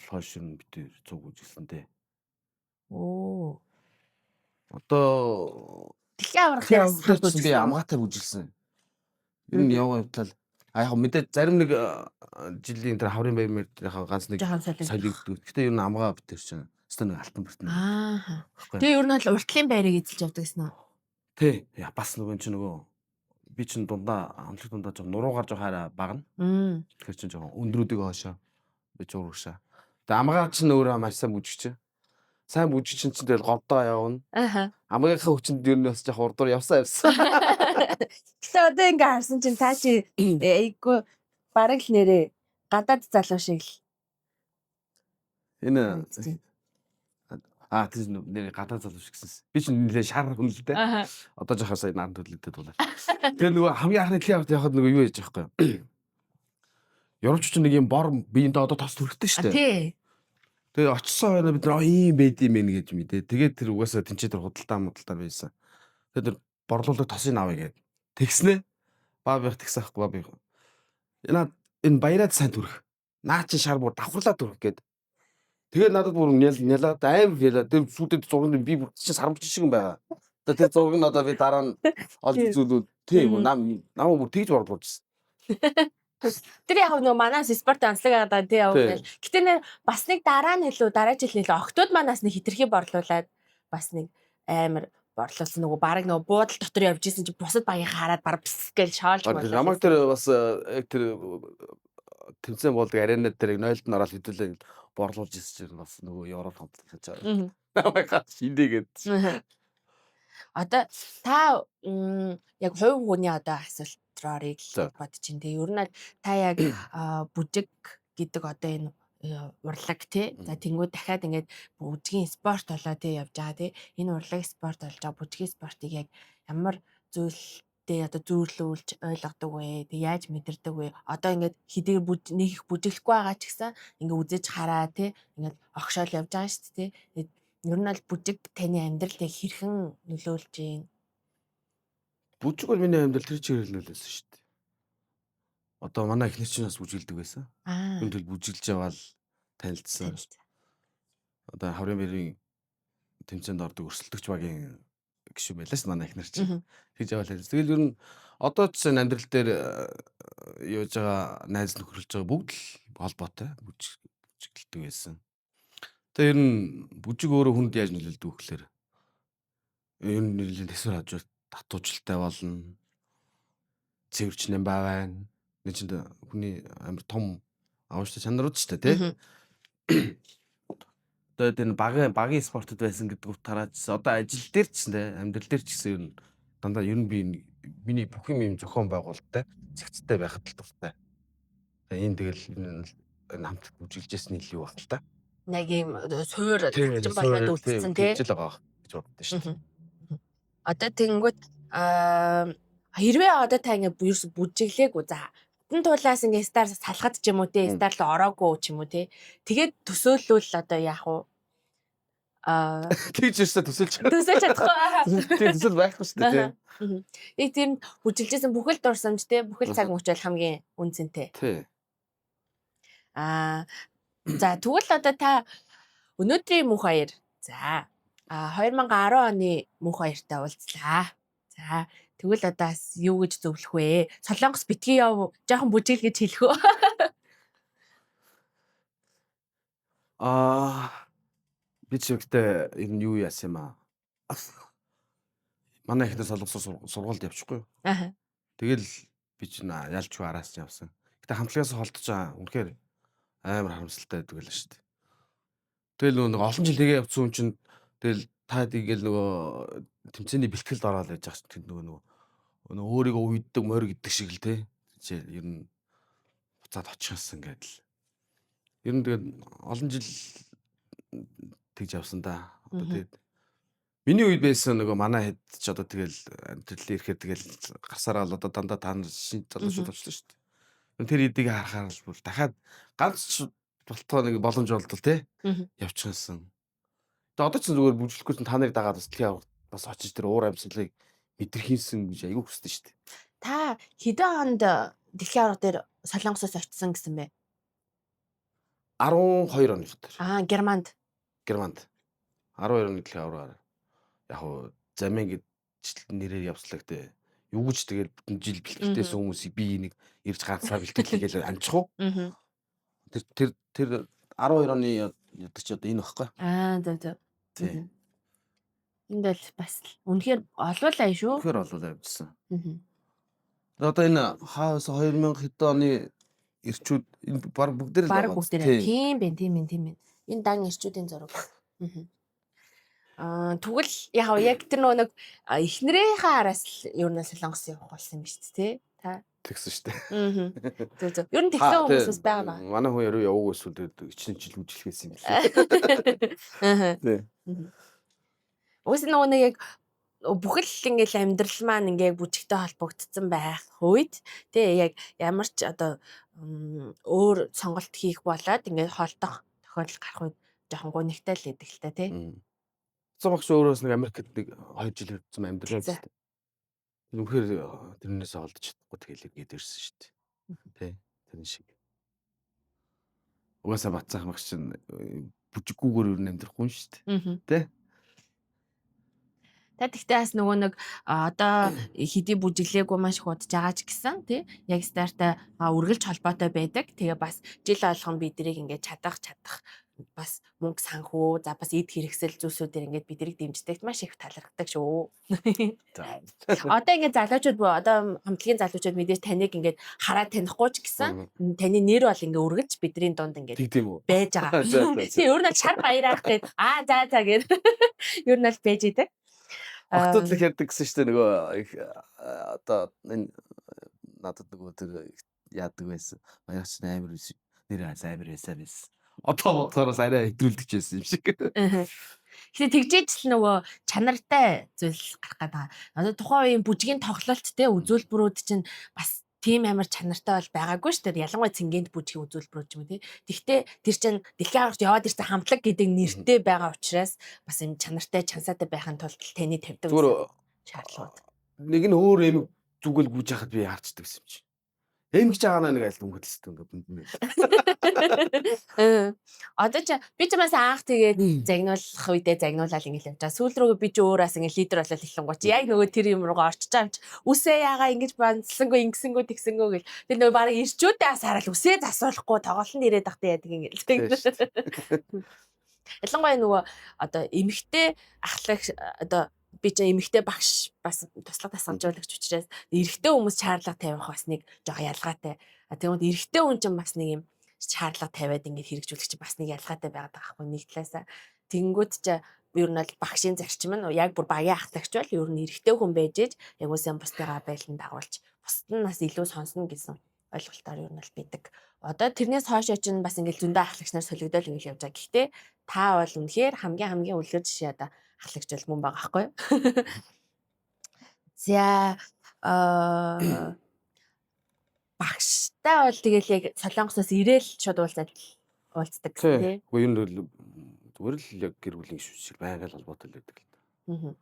хойш нь бид цуг үзсэн дээ. Оо. Одоо Дэлхийн аврагт би амгаатай үжилсэн. Ер нь яваа явтал яг мэдээ зарим нэг жилийн тэр хаврын баярынхаа ганц нэг солигддог. Гэтэ ер нь амгаа битэр чинь өстө нэг алтан партнер. Тэгээ ер нь бол уртлын байрыг эзэлж явдаг гэсэн үү? Тий. Бас нөгөө чи нөгөө би чинь дундаа амтлаг дундаа жоо нуруугаар жоо хараа багна. Тэгэхээр чинь жоо өндрүүдийг хоошоо би ч урагшаа. Тэгээ амгаа чинь өөрөө маш сайн бүжигч. Сайн бүжигч чинь тэгэл говдоо явна. Амгийнхаа хүчинд ер нь бас жоо урдуур явсан. Гэтэ одоо ингээ харсан чинь та чи айггүй бараг л нэрээ гадаад залуу шиг л. Энэ тийм нэр гадаа залуу шиг гэсэн. Би ч нэлээ шар хүн л дээ. Одоо жахаа сая наран төлөлдөд болоо. Тэгээ нөгөө хамгийн анхны дэлхийн авт явахад нөгөө юу яж байгаа байхгүй юу? Европч ч нэг юм бор биендээ одоо тос төрөлтөө шүү дээ. Тий. Тэгээ очсон байна бид нар ийм байд юм бэ гэж мэдээ. Тэгээд тэр угаасаа тэнцээ тэр худалдаа байсан. Тэгээд тэр борлуулдаг тосыг авъя гэд. Тэгснэ. Баабих тэгсэн ахгүй баабих. Энэ баяраад сайн төрөх. Наа чи шар бүр давхарлаа төрөх гэд. Тэгээд надад бүр нялаад аим хэлээ. Тэр сүдэд зурганд би бүр чи сарамч шиг юм байгаа. Тэр зураг нь одоо би дараа нь олж зүйлүүд тийм намаа бүр тэгж борлуулжсэн. Тэр яг нөгөө манаас спорт онцлог гадаа тий явуул. Гэтэ нэ бас нэг дараа жил нэлээ октод манаас нэг хитрхи борлуулад бас нэг амар борлуулсан нөгөө баг нөгөө буудал дотор явж исэн чи бусад багийн хараад баг бс гэж шоолж борлоо. Намайг тэр бас яг тэр тэмцээн болдог арена дээр 0-д нь ороод хэдүүлээ борлуулж ирсэн чинь бас нөгөө Европ хамт хийж байгаа. Намайг шиндээгээд. Одоо та яг хувь хүний одоо асуултрыг бодож чинь тэгээ ер нь та яг бүжиг гэдэг одоо энэ урлаг тий за тэнгууд дахиад ингээд бүжгийн спорт болоо тий явж байгаа тий энэ урлаг спорт болж байгаа бүжгийн спортыг яг ямар зүйлтэй одоо зөөрлүүлж ойлгодог вэ тий яаж мэдэрдэг вэ одоо ингээд хэдийгээр нэг их бүжиглэхгүй байгаа ч гэсэн ингээд үзэж хараа тий ингээд огшоол явж байгаа шүү дээ тий ер нь бол бүжиг таны амьдралд яг хэрхэн нөлөөлж юм? Бүжиг бол миний амьдрал тэр чигээр нөлөөлсөн шүү дээ. Одоо манай эхнэр чинь бас бүжиглдэг байсан. Өнтөл бүжиглж яваал танилцсан. Одоо хаврын баярын тэмцээнд ордог өрсөлдөгч багийн гишүүн байлаа шүү манай эхнэр чинь. Тэгж яваал танилцсан. Тэгэл ер нь одоо ч амьдрал дээр явж байгаа найз нөхөрлж байгаа бүгд л холбоотой бүжиглдэг байсан. Тэгээ ер нь бүжиг өөрөө хүнд яаж нөлөөлдөг вэ гэхээр ер нь нөлөөлөл төсвөр хажууд татуужилтай болно. Цэвэрч нэм байна. Нэг ч хүний амар том авааштай чанарууд ч тий. Одоо энэ багийн спортод байсан гэдэг утгаараа ч одоо ажил дээр ч тий амьдрал дээр ч гэсэн ер нь дандаа ер нь миний бүх юм зохион байгуулалттай зэгцтэй байхад л дуртай. Энэ тэгэл энэ хамт бүжиглжсэн нь илүү баг л та. Нэг юм суур тавчин болоод үлдсэн тий. Хичээл байгаа гэж боддоо шүү дээ. Одоо тэгэнгүүт хэрвээ одоо та ингэ ерөөс бүжиглээгүй за хатан туулаас ингэ стар салхад ч юм уу тий стар л ороогүй ч юм уу тий. Тэгээд төсөөлвөл одоо яах вэ? Тийч өсө төсөөлж чадахгүй. Тийм төсөөл байхгүй шүү дээ тий. Нэг тийм бүжиглжсэн бүхэл дурсамж тий бүхэл цаг мөчөл хамгийн үнцэнтэй. Тий. За тэгвэл одоо та өнөөдрийн мөнх баяр. За 2010 оны мөнх баяртай уулзлаа. За тэгвэл одоо юу гэж зөвлөх вэ? Солонгос битгий яв жоохон бүжигл гэж хэлэх үү? Би ч ихтэй энэ юу яасан юм аа. Манай ихнээс солонгосоор сургуульд явчихгүй юу? Тэгэл би ч ялчгүй араас ч явсан. Гэтэ хамтлагаас холдож байгаа. Үнэхээр амар харамсалтай байдаг л шүү дээ. Тэгэл нэг олон жил тэгээ явцсан хүн чинь тэгэл та тийгэл нөгөө тэмцээний бэлтгэлд ороод байж байгаа чинь нөгөө өөрийгөө уйддаг морь гэдэг шиг л тий. Ер нь буцаад очихсан гэдэл. Ер нь тэгээд олон жил тэгж явсан да. Одоо тэгээд миний үед байсан нөгөө манай хэд ч одоо тэгэл амьдралын ирэхээр тэгэл гарсараа л одоо дандаа та нар шин залуучууд болчихлоо шүү дээ. Тэр эдийг харахаар л бүр дахиад ганц ч болтгоо нэг боломж болдол те явчихсан. Тэгээд одоо ч зүгээр бүжиглэхгүйсэн та нарыг дагаад бас дэлхийн аврагт бас очиж тэр уур амьсгалыг мэдэрхийсэн гэж аягүй хүсдэг шүү дээ. Та хэдэн онд дэлхийн аварга дээр Солонгосоос очсон гэсэн бэ? 12 оных дээр. Германд. Германд 12 оны дэлхийн аврагаар яг хуу замын гэж нэрээр явцлаа гэдэг. Юу гэж тэгэл бүтэн жил бэлтгэлтэйсэн хүмүүсийг би нэг ирж ганцаа бэлтгэлээ амжих уу? Тэр 12 оны ядаг ч одоо энэ багхгүй. Зөв. Тийм. Энд бол бас үнэхээр олуулаа шүү. Тэгэхээр олуулаа явжсан. Одоо энэ хаос 2000 хэд оны ирчүүд энэ баг бүгдээр л баг бүгдээр. Тийм байна. Энэ дан ирчүүдийн зураг. Тэгвэл яг тэр нэг эхнэрийнхээ араас л ер нь Солонгос явах болсон юм шүү дээ, та. Тэгсэн шүү дээ. Зөв. Ер нь тэгсэн хүмүүс бас байгаа. Манай хүн яруу явууг эсвэл ичнэ жил үжилхээс юм билээ. Тийм. Уус нөгөө нэг яг бүхэл ингээл амьдрал маань ингээ бүжигтэй холбогдсон байх үед яг ямар ч одоо өөр сонголт хийх болоод ингээ холдох тохиолдол гарах үед жоохон гонигтай л идэг л та тий. Цаа багш өөрөөс нэг Америкт нэг 2 жил хэвчсэн амьдрал шүү дээ. Үнэхээр тэрнээс олдож чадахгүй тэгэл гээд ирсэн шүү дээ. Тий. Тэр шиг. Угаасаа бацаах багш чинь бүжиггүйгээр юу амьдрахгүй шүү дээ. Тий. Тэгтээ бас нөгөө нэг одоо хэдий бүжиглээгүй маш их удаж байгаа ч гэсэн тий яг старта үргэлж холбоотой байдаг. Тэгээ бас жил болгон биднийг ингээд чадах бас мөнгө санхүү за бас эд хэрэгсэл зүйлсүүдээр ингээд биднийг дэмждэг маш их талархдаг шүү. Одоо ингээд залуучууд одоо хамтлагийн залуучууд мэдээж таныг ингээд хараад танихгүй ч гэсэн таны нэр бол ингээд үргэлж бидний дунд ингээд байж байгаа. Тий өөр нь шар баярах гээд за гээд ер нь л байж идэг. Октод л ярьдаг гэсэн шүү дээ нөгөө одоо энэ надад нөгөө тэр яадаг байсан. Баярч амар нэр амар байсан. Одоо бодохоор арай хэтрүүлдэг байсан юм шиг. Тэгэхээр тэгжээч л нөгөө чанартай зүйл гарах гэдэг. Одоо тухайн үеийн бүжгийн тоглолт те үзүүлбэрүүд чинь бас тийм амар чанартай бол байгаагүй шүү дээ. Ялангуяа цэнгэнд бүжгийн үзүүлбэрүүд юм тий. Тэгвэл тэр чинь дэлхийн аврагт яваад ирсэн хамтлаг гэдэг нэртэй байгаа учраас бас юм чанартай чансаатай байхын тулд таны тавьдаг шаардлагууд. Нэг нь өөр юм зүгэл гүйж яхад би харцдаг юм чи. Эмгэж байгаа нэг айлт өнгөдөлсөд ингээ. Одоо чи би ч бас анх тэгээд загнуулах үедээ загнуулаад ингээ л явж байгаа. Сүүл рүүгээ би ч өөрөөс ингээ лидер болол хэлэнгуй чи яг нөгөө тэр юм руугаа орчиж байгаа юм чи. Үсээ яага ингэж банцсангүй ингэсэнгүү тэгсэнгүү гэл. Тэр нөгөө баг ирчүүдээ бас хараад үсээ засуулахгүй тоглолтод ирээд тахтай яадаг ингээ. Ялангуяа нөгөө одоо эмэгтэй ахлагч одоо би ч эмэгтэй багш бас туслах тасгалжуулагч учраас эрэгтэй хүмүүс шаардлага тавих бас нэг жоохон ялгаатай. Тэгмэд эрэгтэй хүн ч бас нэг юм шаардлага тавиад ингэж хэрэгжүүлэх чинь бас нэг ялгаатай байгаад байгаа хгүй нэг талаасаа. Тэнгүүд ч ер нь бол багшийн зарчим нь яг бүр багийн ахлагч бол ер нь эрэгтэй хүн байж ээж яг үсэн бусдыгаа байлан дагуулж бусд нь бас илүү сонсно гэсэн ойлголтоор ер нь бол бидэг. Одоо тэрнээс хойшоо ч бас ингэж зөндөө ахлагч нар солигдол ингэж явж байгаа. Гэхдээ та бол үнэхээр хамгийн үлгэр жишээ одоо ахлагч бол мөн байгаа хгүй. За багштай бол тэгэл яг Солонгосоос ирээл шууд уулздаг тий. Уу энэ бол зүгээр л яг гэр бүлийн шиг байгаль холбоотой л байдаг л да.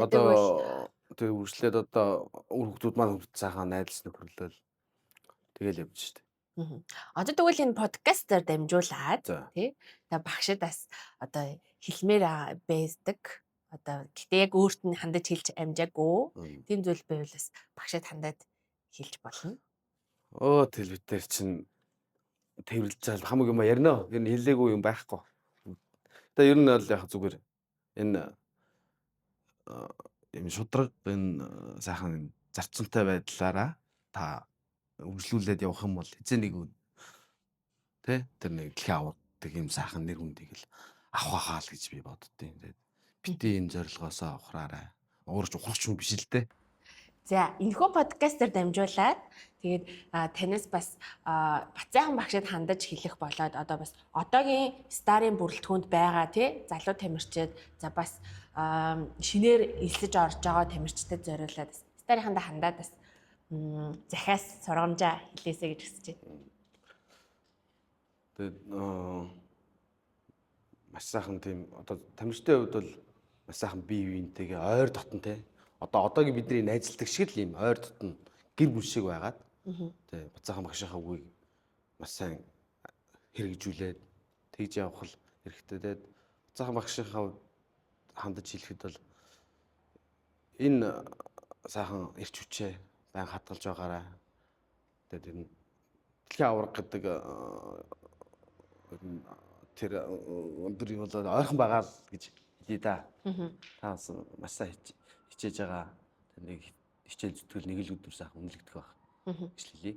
Одоо тэг үргэлжлээд одоо хүүхдүүд маань цаахан найдас нөхөрлөл тэгэл явж штэ. Одоо тэгвэл энэ подкастаар дамжуулаад тий. Тэгээ багшид бас одоо хэлмээр байдаг. Одоо гэтээ яг өөрт нь хандаж хэлж амжаагүй. Тийм зүйл байвал бас багшид хандаад хэлж болно. Телевизээр чинь тэрвэрлж байгаа хамаг юм ярина. Ер нь хэллээгүй юм байхгүй. Одоо ер нь бол яг зүгээр энэ юм шудраг энэ сайхан зарцантай байдлаараа та үргэлжлүүлээд явах юм бол эзэн нэг үн тэ тэр нэг дэлхийн аваргадаг юм сайхан нэр хүндийг л авах хаал гэж би боддtiin. Тэгээд бити энэ зорилгоосоо ухраарай. Уурч ухрах юм биш л дээ. За энэхүү подкастер дамжуулаад тэгээд танаас бас Бацайхан багшид хандаж хэлэх болоод одоо бас одоогийн старын бүрэлдэхүүнд байгаа тий залуу тамирчид за бас шинээр элсэж орж байгаа тамирчдад зориулаад старийнхандаа хандаад бас захиас сургамжаа хэлээсэй гэж хүсэж байна. Тэгээд маш сайхан тийм одоо тамирчдын хувьд бол маш сайхан бие биентэйгээ ойр дотн те одоогийн бидний найзалдаг шиг л юм ойр дотн гэр бүл шиг байгаад тий Бацайхан багшийнхаа үгийг маш сайн хэрэгжүүлээд тэгж явах л хэрэгтэй. Тэгээд Бацайхан багшийнхаа хандаж хэлэхэд бол энэ сайхан ирч хүчээ байн хадгалж байгаарай. Тэгээд энэ дэлхийн авраг гэдэг тэр өндөр юм болоод ойрхон байгаа л гэж хэлээ да. Та бас маш сайн хичээж байгаа. Нэг хичээл зүтгэл нэг л өдөр сайхан үнэлэгдэх байх. Гэж хэлье.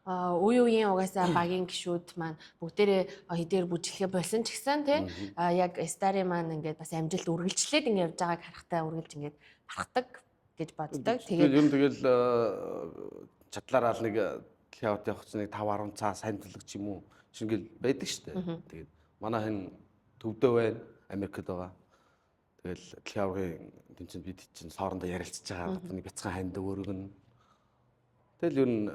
Үе үеийн угаасаа багийн гишүүд маань бүгдээрээ хэдийгээр бүжиглэхэ болсон ч гэсэн тий яг Стари маань ингээд бас амжилт үргэлжлээд ингээд явж байгааг харахтаа үргэлж ингээд харахдаг гэж боддог. Тэгээд ер нь тэгэл чадлаараа л нэг дэлхийн аврагт явах чинь нэг 5-10 цаа сайн төлөг ч юм уу шингэл байдаг шүү дээ. Тэгээд манай хэн төвдөө байна, Америкт байгаа. Тэгэл дэлхийн аврагын тэмцээнд бид чинь соорондоо ярилцж байгаа. Нэг бяцхан ханд өөрөг нь. Тэгэл ер нь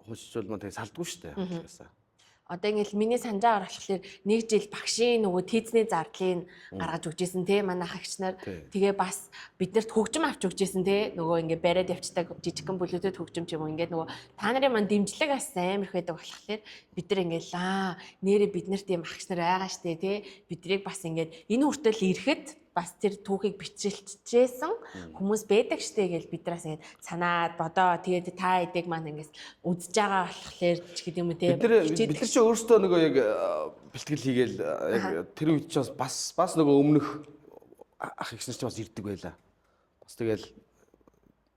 хууччул маань тэгээ салдгүй шүү дээ. Одоо ингээл миний санджаагаар болохоор нэг жил багшийн нөгөө тийзний зардлыг гаргаж өгчээсэн те манай хагч нар тэгээ бас биднэрт хөгжим авч өгчээсэн те нөгөө ингээ бариад явцдаг жижигхэн бүлүүдэд хөгжим ч юм уу ингээд нөгөө та нарын маань дэмжлэг бас амар их байдаг болохоор бид нар ингээл нэрээ биднэрт юм хагч нар байгаа штэ те бидрийг бас ингээд энэ хүртэл ирэхэд бас тэр түүхийг бичилчээсэн хүмүүс байдаг штэ гэж бидраас ингээд санаад бодоо тэгээд та эдэг маань ингээд үзэж байгаа болохоор ч гэдэг юм уу те бид нар чи өөрсдөө нөгөө яг бэлтгэл хийгээл яг тэр үед ч бас нөгөө өмнөх ах ихснэр ч бас ирдэг байла. Бас тэгэл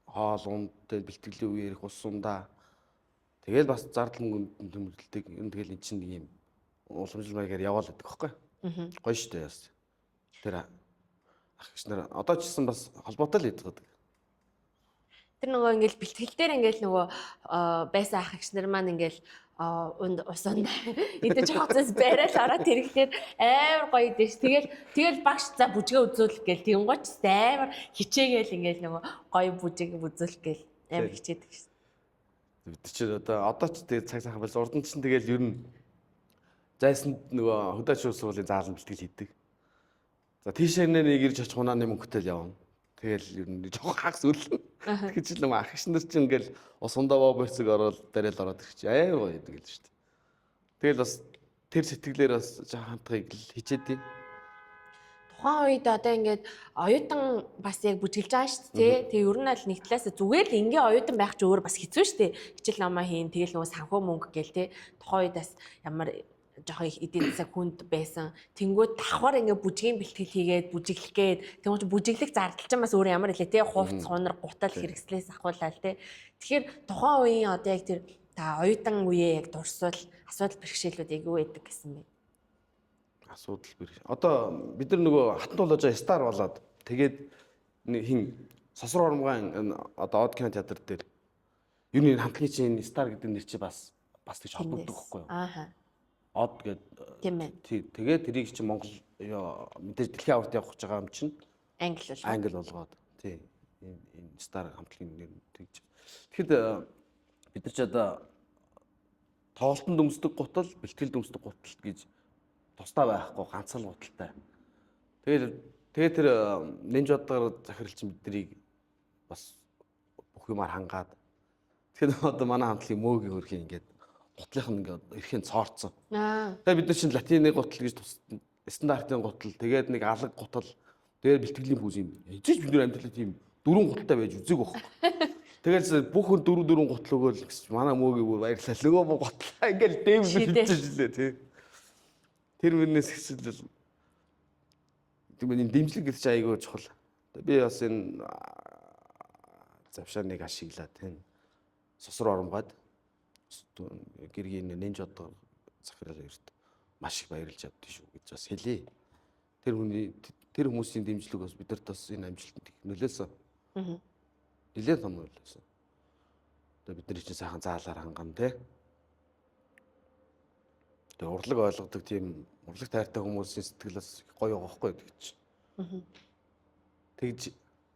хоол унд тэгэл бэлтгэлийн үеэр их ус ундаа тэгэл бас зардал мөнгөнд тэмдэглэдэг. Энэ тэгэл эн чинь нэг юм уламжлал маягаар яваал гэдэг байхгүй. Гоё штэ яс. Тэр ах ихснэр одоо ч гэсэн бас холбоотой л байдаг. Тэр нөгөө ингээл бэлтгэл дээр ингээл нөгөө байсан ах эгч нар маань ингээл ус ундаа идэж хоцос барайл ороод тэргээр амар гоё дэш. Тэгэл багш за бүжгээ үзүүлэх гээл тэнгуйч амар хичээгээл ингээл нөгөө гоё бүжиг үзүүлэх гээл амар хичээдэг шин. Бид чи одоо ч тэгээ цаг сайхан болсон урд нь ч тэгэл ер нь зайсанд нөгөө хөдөөж survey-ийн заалан бэлтгэл хийдэг. За тийшээ нэг ирж очих хунааны мөнгөтэй л явна. Тэгэл ер нь жоохон хагас өлөө. Тэгэж л ах иш нар чинь ингээл ус ундаа борцог ороод дарайл ороод ирчих чи амар гоё гэдэг л шүү дээ. Тэгэл бас тэр сэтгэлээр бас жоохон хандхыг л хичээдээ. Тухайн үед одоо ингээд оюутан бас яг бүжгэлж байгаа шүү дээ. Тэгээ ер нь аль нэг талаас зүгээр л ингийн оюутан байх ч өөр бас хэцүү шүү дээ. Хичээл намаа хийн тэгэл нөгөө санхүү мөнгө гээл те. Тухайн үед бас ямар жоох их эдийн засаг хүнд байсан. Тэнгүүд давхар ингээ бүжгийн бэлтгэл хийгээд бүжиглэх гээд тэгмээ бүжиглэх зардал ч бас өөр ямар илээ те хувц хунар гутал хэрэгслээс ахуулаад те. Тэгэхээр тухайн үеийн одоо яг тэр та оюутан үеэ яг дурсвал асуудал бэрхшээлүүд яг юу байдаг гэсэн бэ? Асуудал бэрхшээл. Одоо бид нар нөгөө хатан тулаажаа стар болоод тэгээд хин сосроо ормгаан одоо Од кино театр дээр юу нэг хамтлагийн чинь стар гэдэг нэр чи бас тэгж холбогддог байхгүй юу? Ааха. Од гэд Тийм ээ. Тэгээд тэрийг чи Монгол мэдээж дэлхийн аварт явах гэж байгаа юм чинь англи болгоод тий энэ стар хамтлагийн нэр тэгж. Тэгэхэд бид нар ч одоо тоглолтод өмсдөг гутал, бэлтгэлд өмсдөг гутал гэж тусдаа байхгүй ганцхан гуталтай. Тэгээд тэр нинж одоор захирал чинь биднийг бас бүх юмар хангаад. Тэгэхээр одоо манай хамтлагийн мөөгийн хөрхийн ингээд гутлынх нь ингээд эрхийн цоорцсон. Тэгээд бид нар чинь латины гутал гэж стандартын гутал, тэгээд нэг алга гутал, тэгээд бэлтгэлийн пүүс юм. Эцэж бид нар амьдралаа тийм дөрвөн гуталтай байж үзег байхгүй. Тэгээд бүх хүн дөрвөн гутал өгөөл манай мөөгийн бүр баярлалаа. Нөгөө гутлаа ингээд дэмжиж хэлжээ тий. Тэр мөрнөөс хэсэл тийм энэ дэмжлэг гэж айгүй чухал. Би бас энэ завшааныг ашиглаад тийм сосроо оромгаад гэргийн нинж одоор захирал хоёрт маш их баярлж чаддээ шүү гэж бас хэлье. Тэр хүмүүсийн дэмжлэг бас бидэрт бас энэ амжилтанд их нөлөөсөн. нэлээд том үйл байсан. Одоо бидний чинь сайхан заалаар хангана те. Тэгээ урлаг ойлгодог тийм урлаг тайртай хүмүүсийн сэтгэлээс гоё байгаа байхгүй гэж. Тэгж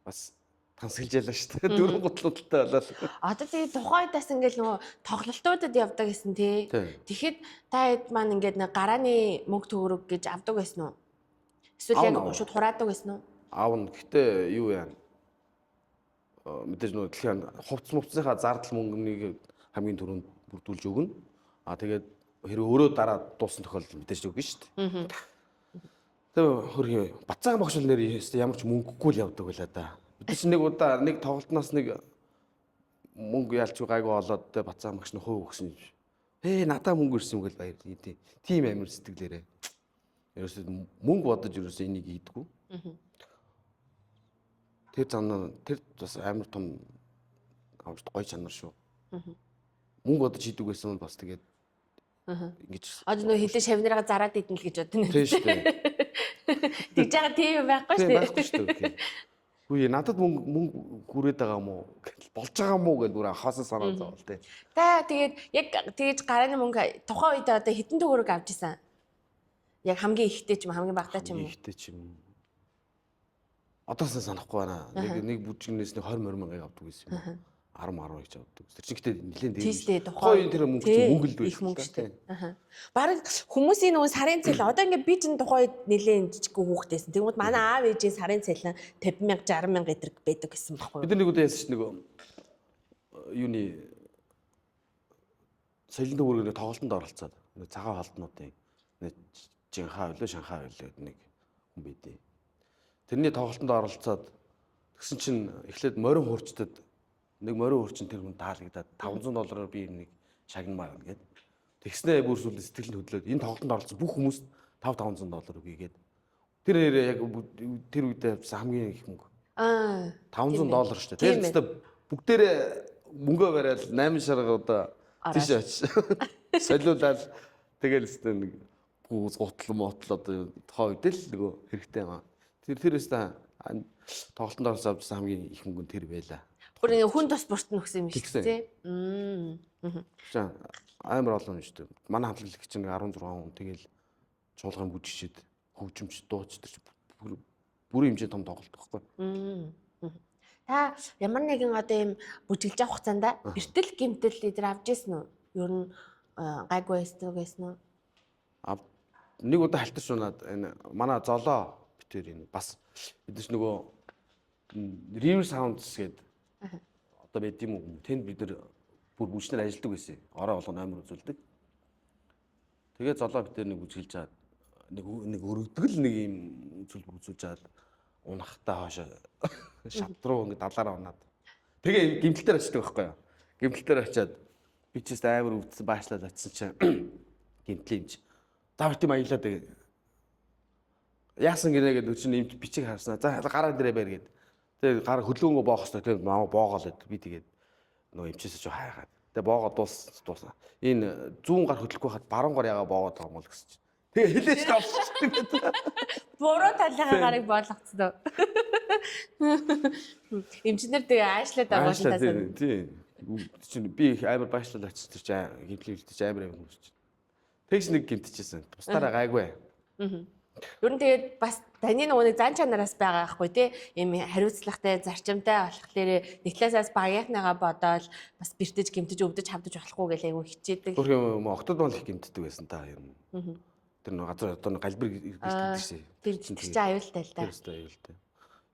бас тансаглаж ялаа шүү дээ. Дөрвөн гутлуудтай болоод. Одоо тэгээ тухайдаас ингээд нөгөө тоглолтуудад явдаг гэсэн тий. Тэгэхэд та хэд маань ингээд нэг гарааны мөнгө төгрөг гэж авдаг байсан уу? Эсвэл яг шууд хураадаг байсан уу? Аавна. Гэтэ юу яа. Мэдээж нөгөө дэлхийн хувцсныхаа зардал мөнгөнийг хамгийн түрүүнд бүрдүүлж өгнө. Тэгээд хэрэг өөрөө дараа дууссан тохиолдолд мэдээж өгнө шүү дээ. Тэгээ хөрхи Бацаахан багш нэр ямар ч мөнгөгүй л явдаг байлаа да. Бид чинь нэг удаа нэг тоглолтноос нэг мөнгө ялч гайгүй болоод тэ Бацаахан багш нь хувь өгсөн юм. Надаа мөнгө ирсэн юм гэл баяр. Тийм амир сэтгэлээрээ. Ерөөсөө мөнгө бодож ерөөсөө энийг ийдгүү. Тэр зам тэр бас амар том амарт гоё чанар шүү. Мөнгө бодож хийдэг байсан бас тэгээд ингэж одоо нөө хилээ шавнараа зараад идэн л гэж бодно. Тийм шүү дээ. Тэгж байгаа тийм байхгүй шүү дээ. Байхгүй шүү дээ. Үгүй надад мөнгө хүрээд байгаа юм уу? Болж байгаа юм уу гэж бүр хасаа санаа зовлоо тий. Та тэгээд яг тэгж гарааны мөнгө тухайн үед одоо хэдэн төгрөг авч исэн? Яг хамгийн ихтэй ч юм хамгийн багтаа ч юм уу? Ихтэй ч юм. Одоосаа санахгүй байна. Нэг бүжигнээс нэг 20 мянга авдаг гэсэн юм. 10 гэж авдаг. Тэр чинь гэхдээ нэлээд дээ. Тухайн тэр мөнгө чинь мөнгө л их мөнгө шүү дээ. Бараг хүмүүсийн нөгөө сарын цалин одоо ингээд би чинь тухайн үед нэлээд жижиггүй хүүхдээсэн. Тэгмүүд манай аав ээжийн сарын цалин 50,000 60,000 гэтэр байдаг гэсэн байхгүй юу? Бид нэг удаа яасан чинь нөгөө юуны соёлын төвөргөөр тоглолтод оролцоод цагаан холтнуудын Жинхаа үлээ Шанхай үлээ нэг хүн байдیں۔ Тэрний тоглолтод оролцоод тэгсэн чинь эхлээд морин хуурчдад нэг морин хуурчин тэр хүн таалагдаад $500 би нэг шагнамаар гээд тэгснээ бүр сүлд сэтгэл хөдлөөд энэ тоглолтод оролцсон бүх хүмүүст $500 өгье гээд тэр яг тэр үедээ хамгийн их мөнгө $500 шүү дээ. Тэр бүгдээрээ мөнгөө барайл 8 шарга одоо тийш очиж солиулаад тэгэл өстэй нэг гутал мотл одоо тохоо үед л нөгөө хэрэгтэй байгаа. Тэрээс та тоглолтод орсон хамгийн их мөнгө тэр байлаа. Бүр ингээ хүн тус бүрт нөхсөн юм шүү дээ. Амар олон юм шүү дээ. Манай хамтлагч чинь 16 хүн тэгэл чуулган бүжигчээд хөгжимч дуучдэрч бүрийн хэмжээ том тоглолт байхгүй. Та ямар нэгэн одоо юм бүжиглж авах хугацаанд бэртэл гэмтэл эдэр авч ирсэн үү? Ер нь гайгүй байсан уу? Нэг удаа халтарч унаад энэ манай золоо битэр энэ бас бид нөгөө River Sounds гэдэг одоо байд юм уу? Тэнд бид нар бүр бүжнэр ажилладаг байсан. Орой болгоно амир үзүүлдэг. Тэгээ золоо битэр нэг бүжиглж чаад нэг өргөдөг л нэг юм үзүүлбэр үзүүлж чаад унахтаа хоошоо шат руу ингэ далаараа унаад. Тэгээ гимтэлтээр очдөг байхгүй юу? Гимтэлтээр очиад би ч гэсэн амар өвдсөн баачлаад очисон чинь гимтлийн юм чи. Давт юм аялаа тэгээ. Яасан гинэ гэдэг чинь эмч бичиг харснаа. За гараа дээрээ байр гээд. Тэгээ гараа хөлөөнгөө боох хэрэгтэй. Тэгээ маа боогоол гэдэг. Би тэгээд нөгөө эмчээс ч хайгаад. Тэгээ боогоо дуусна. Энэ зүүн гар хөдлөхгүй хаад баруун гар ягаа боогоод байгаа юм бол гэсэн чинь. Тэгээ хэлээж тавчихсан гэдэг. Буруу талынхаа гарыг боолгоцсон. Эмчнэр тэгээ аашлаад байгаа юм тасаа. Тийм. Чинь би амар баашлал очиж тэр чинь гимтлийн үлдэж амар хүмүүс чинь. Тэгс нэг гимтчихсэн. Бусдаараа гайгүй. Ер нь тэгээд бас таны нөгөө нэг зан чанараас байгаа байхгүй тий. Ийм хариуцлагатай, зарчимтай болохоор нэг талаасаас багийнхнаагаа бодоол бас бэртэж, гимтэж, өвдөж, хавдаж болохгүй гэж айгүй хичээдэг. Өөр юм октод бол их гимтдэг байсан та юм. Тэр нэг газар одоо галбир гэдэг шээ. Тэр чинь аюултай л да. Тэр аюултай.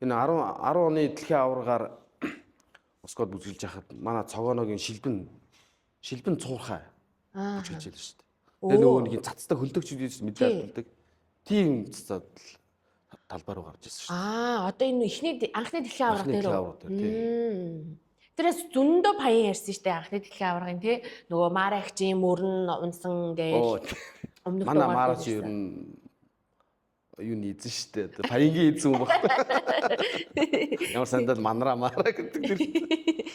Энэ 10 оны дэлхийн аваргаар Москвад бүжиглж яхад манай цогооногийн шилбэн цуурхай бүжиглж байлаа шүү дээ. Тэгээ нөгөө нэг цацтай хөлдөгч мэдээд хөлдөг. Тийм цацаад талбай руу гарч ирсэн шүү дээ. Одоо энэ анхны дэлхийн аварга дээр. Тэрээс зөндөө паян ярьсан шүү дээ анхны дэлхийн аваргын тий. Нөгөө Марагчийн мөрөн унсан гэж. Манай Марач ер нь юу нийцэн шүү дээ. Паянгийн эзэн юм баггүй. Ямар сандал манраа гэдэг.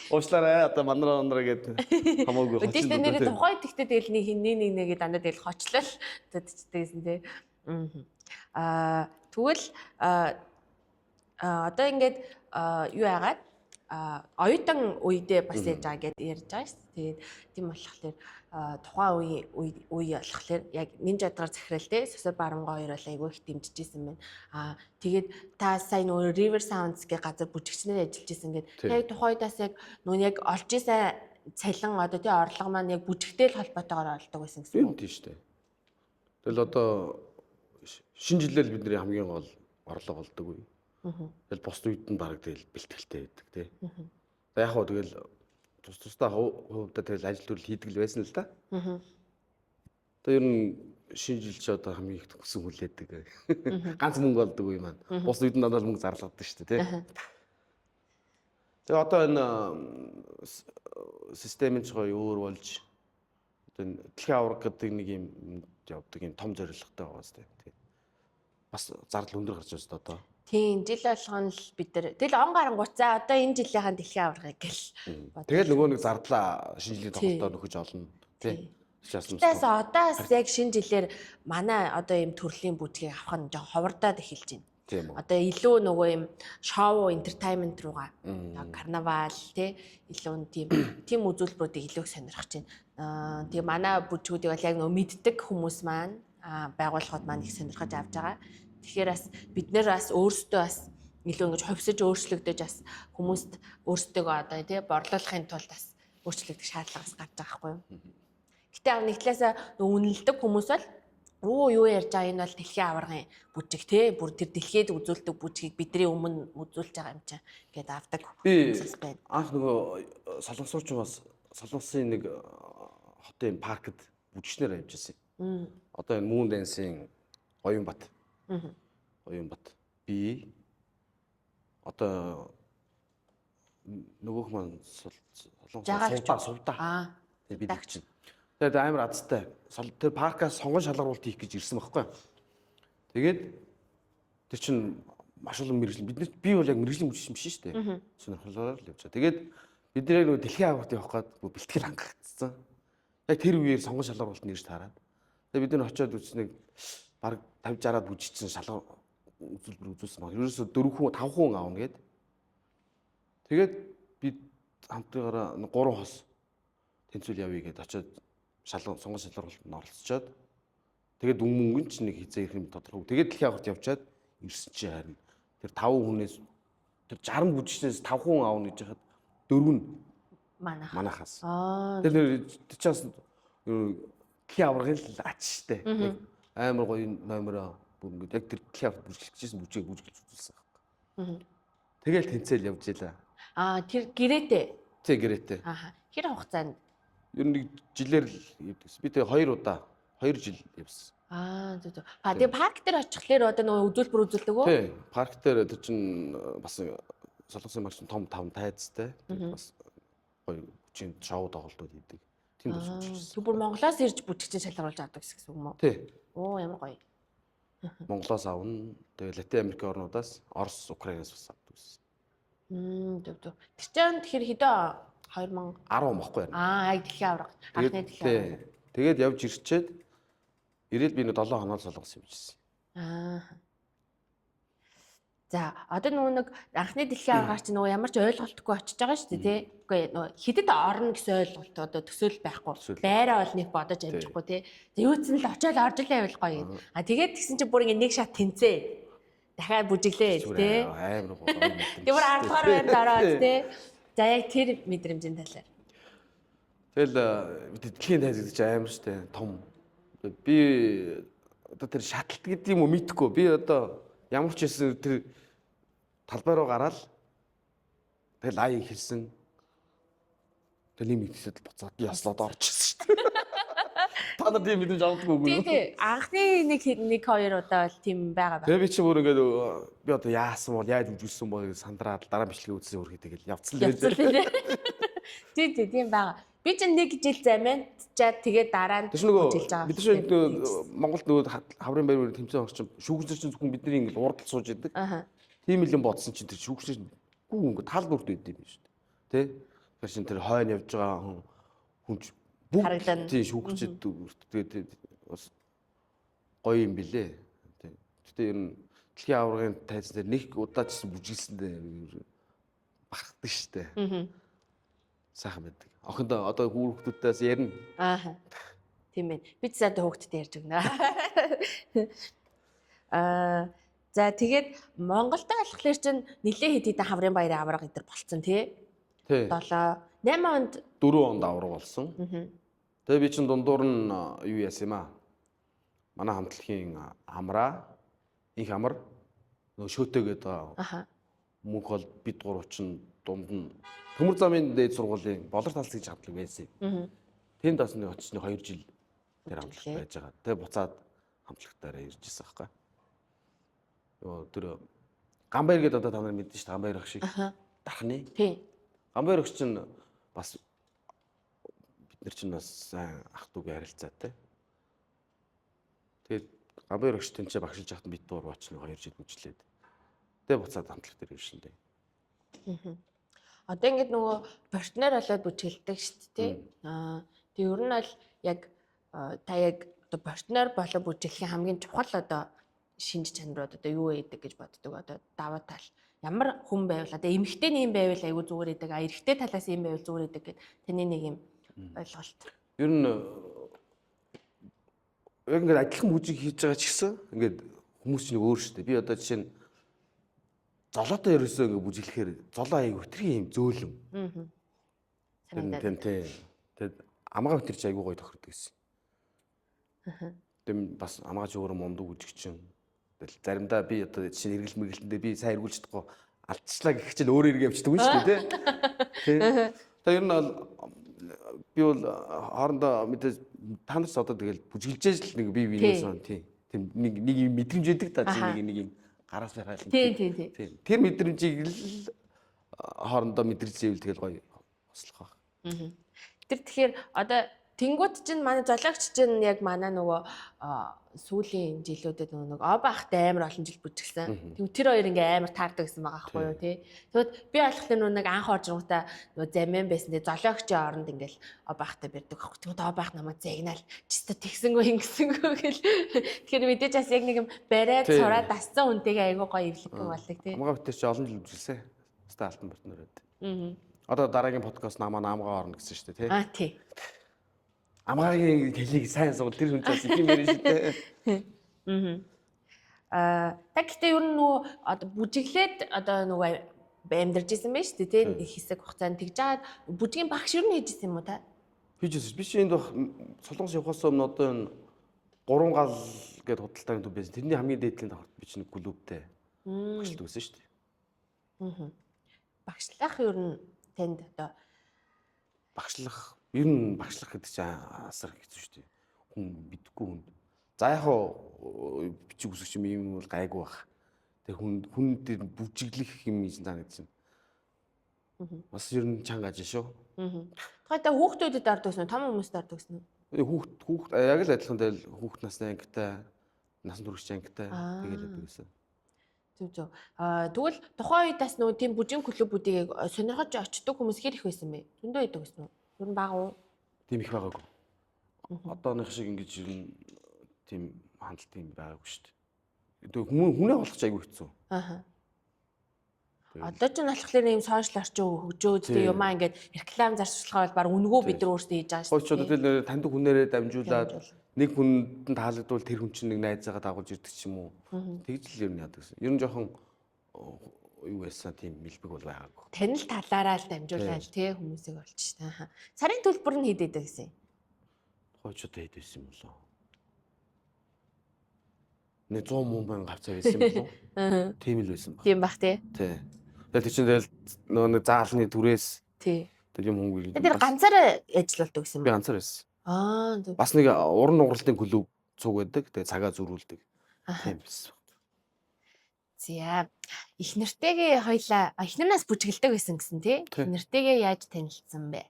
Уучлаарай одоо манраа гэдэг хамаагүй хоцлоо. Өдөртөө нэр тухайд ихтэй тэгэл нэг дандаа тэгэл хочлол төдчтэйсэн тий. Тэгвэл одоо ингээд юу яагаад оюутан үедээ бас яаж байгаа гэдээ ярьж байгаа шүү дээ. Тэгээд тийм болохоор тухайн үе болохоор яг нин жадгаар захирал те Сосор Барангой хоёр бол айгүй их дэмжижсэн байна. Тэгээд та сая нөгөө River Sounds гэх газар бүжигчнээр ажиллаж исэн гэдэг. Яг тухайн үедээс яг нөгөө яг олж исэн цалин одоо тий орлого маань яг бүжигтэй л холбоотойгоор олдог байсан гэсэн үг. Тийм шүү дээ. Тэгэл одоо шинэ жилээр бидний хамгийн гол орлого олдог үе. Тэгэл бос үед нь баг тэгэл бэлтгэлтэй байдаг тий. За яг хөө тэгэл тусдаа хувьдаа тэгэл ажил төрөл хийдэг л байсан л да. Тэгээ ер нь шинэ жил чи одоо хамгийн их төгсөн хүлээдэг. Ганц мөнгө олдог үе маань. Бос үед нь надад мөнгө зарлагдаг шүү дээ тий. Тэгээ одоо энэ системын чой өөр болж одоо дэлхийн авраг гэдэг нэг юм явдаг юм том зорилготой байгаа зү. Тэгээ бас зардал өндөр гарч байна одоо. Тийм жил болгоно л бид нар тэгэл он гарангуут за одоо энэ жилийнхэн дэлхийн аврагыг гэл. Тэгэл нөгөө нэг зардлаа шинэ жилийн тоглолтоор нөхөж олно тий. Тэгээс одоос яг шинэ жилээр манай одоо ийм төрлийн бүжгийг авах нь жоо ховордоод эхэлж байна. Тийм үү. Одоо илүү нөгөө юм шоу entertainment руугаа карнавал тий илүү тийм үзүүлбэрүүдийг илүү сонирхож байна. Тэгээ манай бүжгүүдийг бол яг нөгөө мэддэг хүмүүс маань байгууллагууд маань их сонирхож авч байгаа. Тэгэхээр бас бид нэр бас өөрсдөө бас илүү ингэж хувьсаж өөрчлөгдөж бас хүмүүст өөрсдөө одоо тий борлуулахын тулд бас өөрчлөгдөх шаардлага бас гарч байгаа байхгүй юу. Гэтэ нэг талаасаа үнэлдэг хүмүүс бол юу ярьж байгаа энэ бол дэлхийн аваргын бүжиг те бүр тэр дэлхийд үзүүлдэг бүжгийг бидний өмнө үзүүлж байгаа юм чинь гээд авдаг хүмүүс байна. Анх нөгөө солонгосуучин бас солонгосын нэг хотын паркд бүжигчнэр авч ирсэн. Одоо энэ Moon Dance-ийн Оюнбат. Оюнбат. Би одоо нөгөөх маань солонгос сувдаа. Тэгээ бид чинь. Тэгээд амар азтай. Тэр паркаас сонгон шалгаруулалт хийх гэж ирсэн байхгүй. Тэгээд тэр чинь маш олон мэрэгжил би бол яг мэрэгжлийн бүжигч юм биш шүү дээ. Сонирхолоор л явж байгаа. Тэгээд бид нэр нөгөө дэлхийн аваргад явах гээд бэлтгэл хангагдсан. Яг тэр үеэр сонгон шалгаруулалт нэрж таараад. Тэгээд бид нэр очиод үзснэг баг 50-60-аад бүжигчсэн шалгар үзүүлбэр үзүүлсэн баг. Ерөөсө 4 хүн 5 хүн аавна гээд. Тэгээд бид хамтдаа 3 хос тэнцвэл явъя гээд очиод сонгон шалгаруулалтанд оролцоод тэгээд мөнгөн ч нэг хизээ ирэх юм тодорхой. Тэгээд дэлхийн аваргад явчаад ирсэн чи харин тэр 5 хүнээс тэр 60 бүжигчнээс 5 хүн аавна гэж хахад 4 нь манахаас. Тэр чаас дэлхийн аваргын л ач штэ. Амар гоё номероо бүр ингэ яг тэр дэлхийн аваргад бүжиглэжсэн бүжгийг бүжиглж үзүүлсэн байхгүй. Тэгэл тэнцэл явж илаа. Тэр гэрээтэй. Тэг гэрээтэй. Хэр хугацаанд ер нь нэг жилээр л явдагс. Би тэгээ 2 жил явсан. Зөв. Тэгээ парк дээр очихлоор одоо нөгөө үзүүлбэр үзүүлдэг үү? Тий. Парк дээр тэр чинь бас солонгосын марч том тайзтай. Бас гоё хүчин шоу тоглолтууд хийдэг. Тийм үзүүлж. Тэг бүр Монголоос ирж бүжигчин шалгаруулж авдаг гэсэн үг юм уу? Тий. Ямар гоё. Монголоос авна. Тэгээ Латин Америк орнуудаас Орос, Украинаас бас авдаг гэсэн. Зөв. Тэр чинь тэгэхээр хэдэн 2010 баггүй байна. Яг дэлхийн авраг. Анхны дэлхийн авраг. Тэгээд явж ирчээд ирээд би нэг 7 хоног солонгос явж ирсэн. За, одоо нэг анхны дэлхийн аврагаар чи нөгөө ямар ч ойлголтгүй очиж байгаа шүү дээ, тий. Үгүй нөгөө хидэд орно гэсэн ойлголт одоо төсөөл байхгүй. Байраа бол нэг бодож амжихгүй, тий. Зөөцөн л очиод орж л байвал гоё юм. Тэгээд тэгсэн чи бүр ингэ нэг шат тэнцээ. Дахиад бүжиглээ, тий. Амар гоё. Тэр бүр 10 дугаар байранд ороод, тий. За яг тэр мэдрэмжийн талаар. Тэгэл бид дэлхийн тайз гэдэг чинь амар штэ том. Би одоо тэр шатлт гэдэг юм уу мэдхгүй. Би одоо ямар ч хэсэн тэр талбай руу гараад тэгэл ай хэлсэн. Тэг нэмэгдэсэд буцаад би яслаад орчихсон штэ. Та нар тийм мэдэн жавдаггүй үгүй юу? Тий. Анхны нэг хоёр удаа бол тийм байгаа байна. Тэгээ би чи бүр ингээд би одоо яасан бол яаж үжүүлсэн бол сандраад дараа бичлэгээ үзсэн үргэлж тэгэл явцсан лээ. Тий, тийм байгаа. Би чинь нэг жил замианчаад тэгээд дараа нь үжилж байгаа. Бид чинь Монголд нөгөө хаврын байр тэмцээн орчин шүүгчнэр чинь зөвхөн бидний ингээд урдл сууж идэг. Тийм л юм бодсон чинь тэр шүүгчнэр гүү ингээд тал бүрт байд юм шүү дээ. Тэ? Тэгэхээр чинь тэр хойно явж байгаа хүн бүгд тий шүүгчэд тэгээд бас гоё юм билээ. Гэтэ ер нь дэлхийн аваргын тайз дээр нэг удаа ч бүжиглсэн дээ. бахархдаг штэ. Аа. Сайхан байдаг. Охиндоо одоо хүүхдүүдээс ярина. Аа. Тийм ээ. Би ч одоо хүүхдтэй ярьж өгнө. За тэгээд Монголтой болохоор чинь нэлээд хэд хэдэн хаврын баярын авраг гэдэр болцсон тий. Тий. 7 8 онд 4 онд авраг болсон. Аа. Тэгээ би чинь дундуур нь юу яасан юм аа? Манай хамтлагийн амраа, их амар нөгөө шөөтэйгээд Аха. мөнх бол бид гурав чинь дунд нь Төмөр замын дээд сургуулийн болор талс гэж хамтлаг байсан. Аа. Тэнд бас нэг очсны 2 жил тэр хамтлаг Үгүй. байж байгаа. Тэгээ буцаад хамтлагтаараа ирж ирсэн байхгүй. Yoo тэр Гамбайр гэдэг одоо та нар мэдэн шүү дээ. Гамбайр ах шиг дархны. Тий. Гамбайр ах чинь бас бид нар чинь бас сайн ах дүүгийн харилцаатай. Тэгээд Гамбайр ах чинь багшилж яхад бид дуур очны 2 жил бүжлээд. Тэгээ буцаад хамтлаг дээр ирсэн дээ. Аа. Одоо ингээд нөгөө партнер болоод бүжгэлдэг шүү дээ. Тэгээ ер нь бол яг та яг одоо партнер болоод бүжиглэхийн хамгийн чухал одоо шинж чанарууд одоо юу байдаг гэж боддог. Одоо даваа тал ямар хүн байвал одоо эмэгтэйний юм байвал айгүй зүгээр байдаг. Эрэгтэй талаас юм байвал зүгээр байдаг гэд таны нэг юм ойлголт. Ер нь яг ингээд адилхан бүжиг хийж байгаа ч гэсэн ингээд хүмүүс чинь өөр шүү дээ. Би одоо жишээ нь золоотой ерөөсөө ингээд бүжиглэхээр золоо аяг өтрийн юм зөөлөн. Аа. Тэнтэй. Тэгээд амгаа өтер чи аягүй гоё тохирдог гэсэн. Аа. Тэм бас амгааж өөрөө мундаг бүжигчин. Тэгэл заримдаа би одоо жишээ нь эргэл мэгэлтэндээ би сайн эргүүлж чадахгүй алдчихлаа гэх чинь өөрөө эргэ явчихдаг юм шүү дээ. Тий. Тэгээд ер нь би бол хоорондоо мэдээж та нар ч одоо тэгэл бүжиглжээж л нэг бие биенээс тий. Тэм нэг юм мэдрэмж өгдөг та чи нэг юм гараас байхаа л. Тий. Тэр мэдрэмжийг л хоорондоо мэдэрч ивэл тэгэл гоё хослох баг. Аа. Тэр тэгэхээр одоо тэнгуут чинь манай зоологч чинь яг манай нөгөө сүүлийн жилүүдэд нөгөө обаахтай амар олон жил бүжгэлсэн. Тэгвэл тэр хоёр ингээ амар таардаг гэсэн байгаа байхгүй юу тий. Тэгвэл би болохоор нөгөө нэг анх орж ирэнгүүтээ нөгөө замын байсан тий зоологчийн оронд ингээл обаахтай бэрдэг байхгүй. Тэгвэл обаах намайг загнаал чиста тэгсэнгөө ингэсэнгөө гэл. Тэгэхээр мэдээж бас яг нэг юм бариад сураад дассан үнтэйгээ айгуу гоё эвлэг болдог тий. Амгаа битэр чи олон жил бүжгэлсэн. Өстой алтан партнер байд. Аа. Одоо дараагийн подкаст намгаа орно гэсэн шүү дээ тий. Тий. Амгаагийн хэлийг сайн сугал тэр хүн ч юм ярина шүү дээ. Так гэхдээ ер нь нөгөө одоо бүжиглээд одоо нөгөө амьдарч исэн байж шүү дээ тий хэсэг хугацаанд тэгж жаад бүжгийн багш ер нь хийж исэн юм уу та? Хийжсэн. Би чи энд бах Солонгос явахаас өмнө одоо энэ 3 гал гээд худалдааны төв байсан. Тэрний хамгийн дээдлийн давхарт би чи нэг клубтэй багшлдаг байсан шүү дээ. Багшлах ер нь танд одоо багшлах ер нь багшлах гэдэг чинь асар хэцүү шүү дээ. Хүн мэдхгүй хүн. За яг хоо бичиг үсгч юм бол гайгүй бах. Тэгээ хүн дээр бүжиглэх юм ийм заа гэдэг чинь. Бас ер нь чанга ажил шүү. Тэгэхээр та хүүхдүүдэд ордог гэсэн том хүмүүст ордог гэсэн үү? Хүүхд яг л адилхан дээр хүүхд насны ангитай, насан туршийн ангитай тэгэл байдаг гэсэн. Зүг. Тэгвэл тухайн үедээс нөгөө тийм бүжгийн клубүүдийг сонирхож очдог хүмүүс хэр их байсан бэ? Зөндөө байдаг гэсэн үү? Ер нь бага уу? Тийм их байгаагүй. Одооных шиг ингэж ер нь тийм хандлт юм байгаагүй шүү дээ. Тэгээ хүнээ олох ч айгүй хэцүү. Аа. Одоо ч болохоор ийм сошиал орчин хөгжөөд тийм юмаа ингээд реклам зарчлагаа бол баг үнгөө бид нар өөрсдөө хийж байгаа шүү дээ. Хойч одоо тэгэл таньдаг хүнээрээ дамжуулаад нэг хүнд нь таалагдвал тэр хүн чинь нэг найзаагаа дагуулж ирдэг ч юм уу. Тэгж л ер нь яадаг гэсэн. Ер нь жоохон юу байсан тийм мэлбэг бол байгаагүй. Танил талаараа л дамжуулаад тий хүмүүсийг олж шээ. Сарын төлбөр нь хэд байдаг гэсэн? Хойч одоо хэд байсан юм болоо? Нэг 100 мянга авцаа байсан юм болоо? Тийм л байсан баг. Тийм бах тий. Тий. Тэгэл чинь тэгэл нөгөө нэг заалны түрээс тий. тэг юм хөнгөл. Тэр ганцаараа ажилладаг гэсэн юм. Би ганцаар байсан. Зүг. Бас нэг уран нугралтын клуб цуг байдаг. Тэгээ цагаа зөрүүлдэг. Тийм байсан. За их нэртэйгээ хоёлаа их нараас бүжгэлдэг байсан гэсэн тий. Их нэртэйгээ яаж танилцсан бэ?